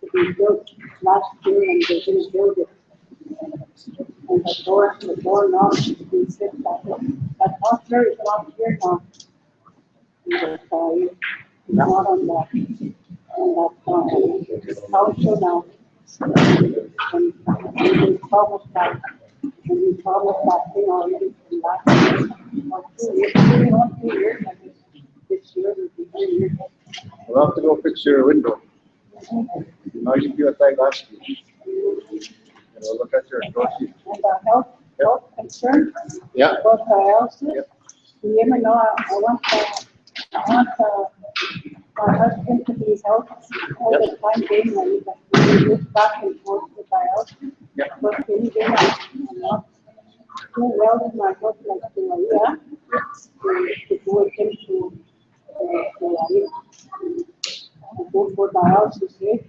to be built last year and they didn't build it. And the door now should be fixed. That culture is not here now. And it's not on that culture now. And we promised that. And we promised that thing already from last year. Or 2 years, 2 years, I guess. This year will be 2 years. We'll have to go fix your window. Now you do it like last year. And we'll look at your door sheet. And the health concern. Yeah. About the houses. You never know, I want my husband to be healthy all the time, getting money, but he goes back and forth to the house. But any day I'm not too well in my health like Maria. To go with him to go for dialysis here.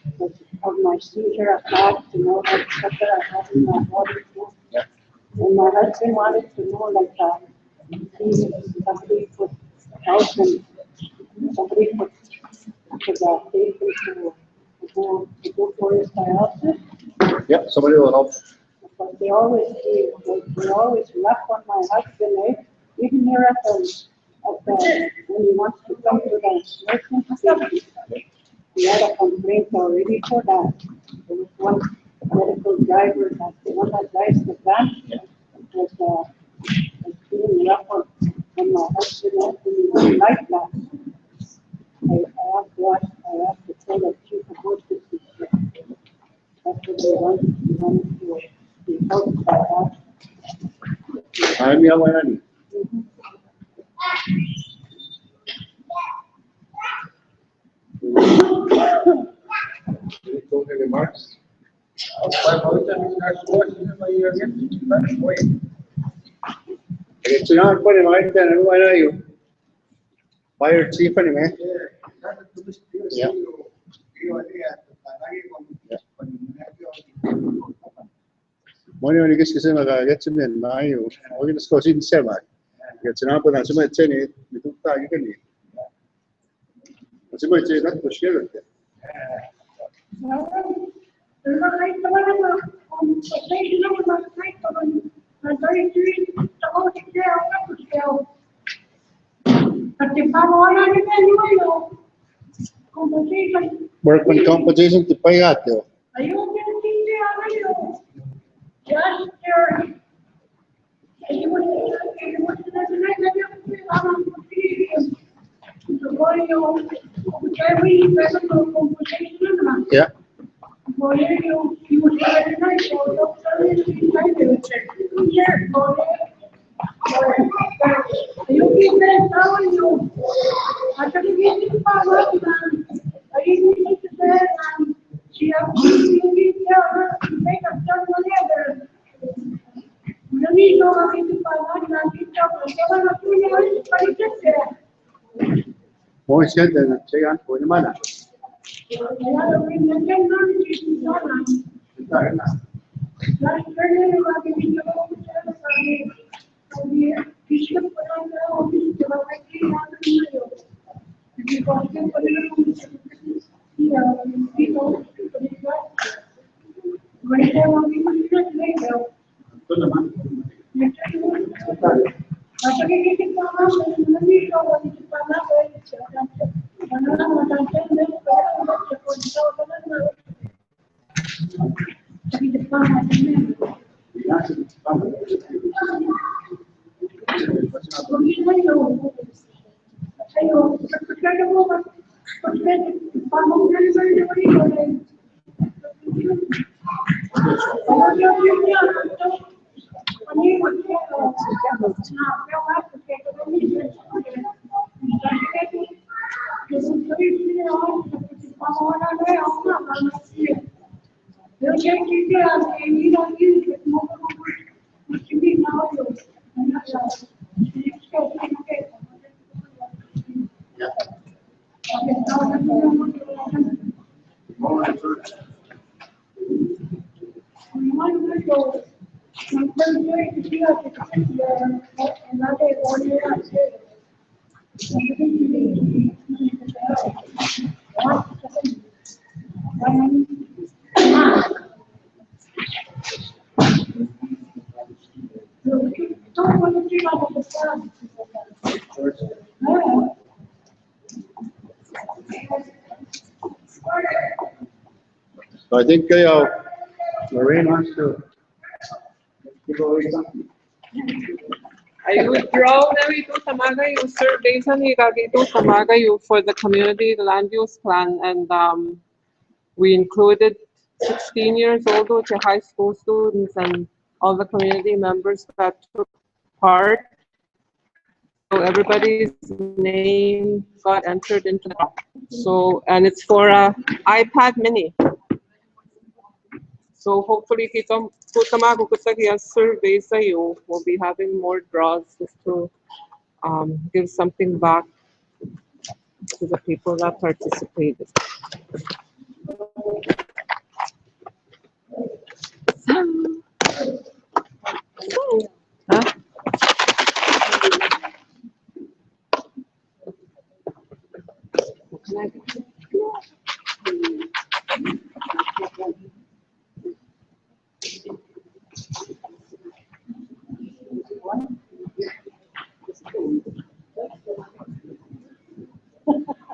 Because of my seizure attack, to know that sugar I have in my body too. And my husband wanted to know like somebody put house and somebody put the patient to go for his dialysis. Yeah, somebody will help. But they always left on my husband, eh? Even here at the when he wants to come to the nursing facility, he had a complaint already for that. There was one medical driver, that the one that drives the van, was being rough on my husband, and he didn't like that. I have to tell that she's supposed to be. That's what they want to be helped by that. I'm Yawani. Any closing remarks? Ito na po ni mga ito, ano wala yung fire chief ni mga. Yeah. Moni wani kasi magagat siya maayo. Huwag na skosin siya ba. Kasi na po na siya siya ni bituta yun ni. Kasi mo siya na to share it. Work on composition to pay out though. Yeah. Mo siya din siya po naman. So I think Lorraine wants to give away something. I withdraw na ito sa mga yung survey sa nila dito sa mga yung for the community land use plan, and we included 16 years old to high school students and all the community members that took part. So everybody's name got entered into that. So, and it's for a iPad mini. So hopefully, kung tamago ko sa survey sa you, we'll be having more draws just to give something back to the people that participated. Huh?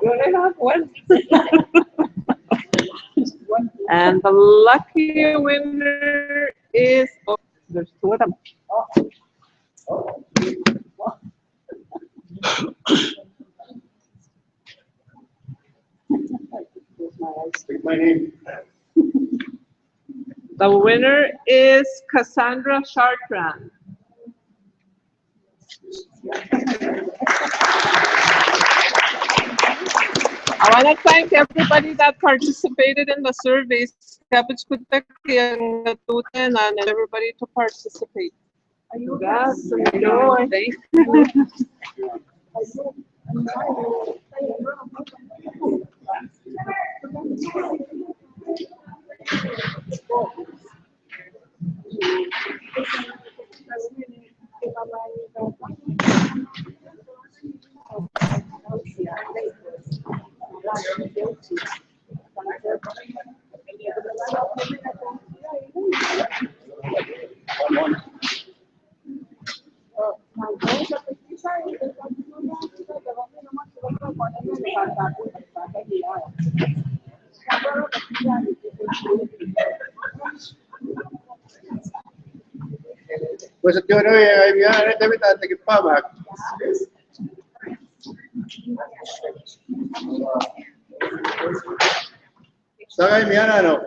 You only have one. And the lucky winner is, oh, there's two of them. Take my name. The winner is Cassandra Chartrand. I want to thank everybody that participated in the surveys. Cabbage and everybody to participate. Yes, enjoy. Thank you. Pues yo no voy a debe estar de pama. Sagay miana no.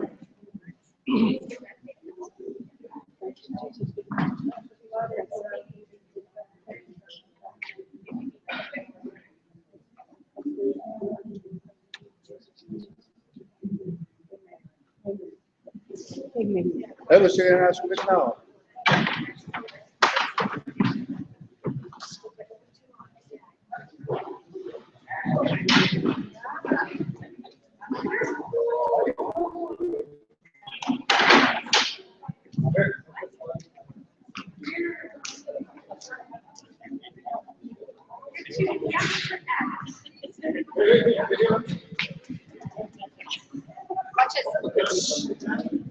Eso sí era su vecino. Watch it.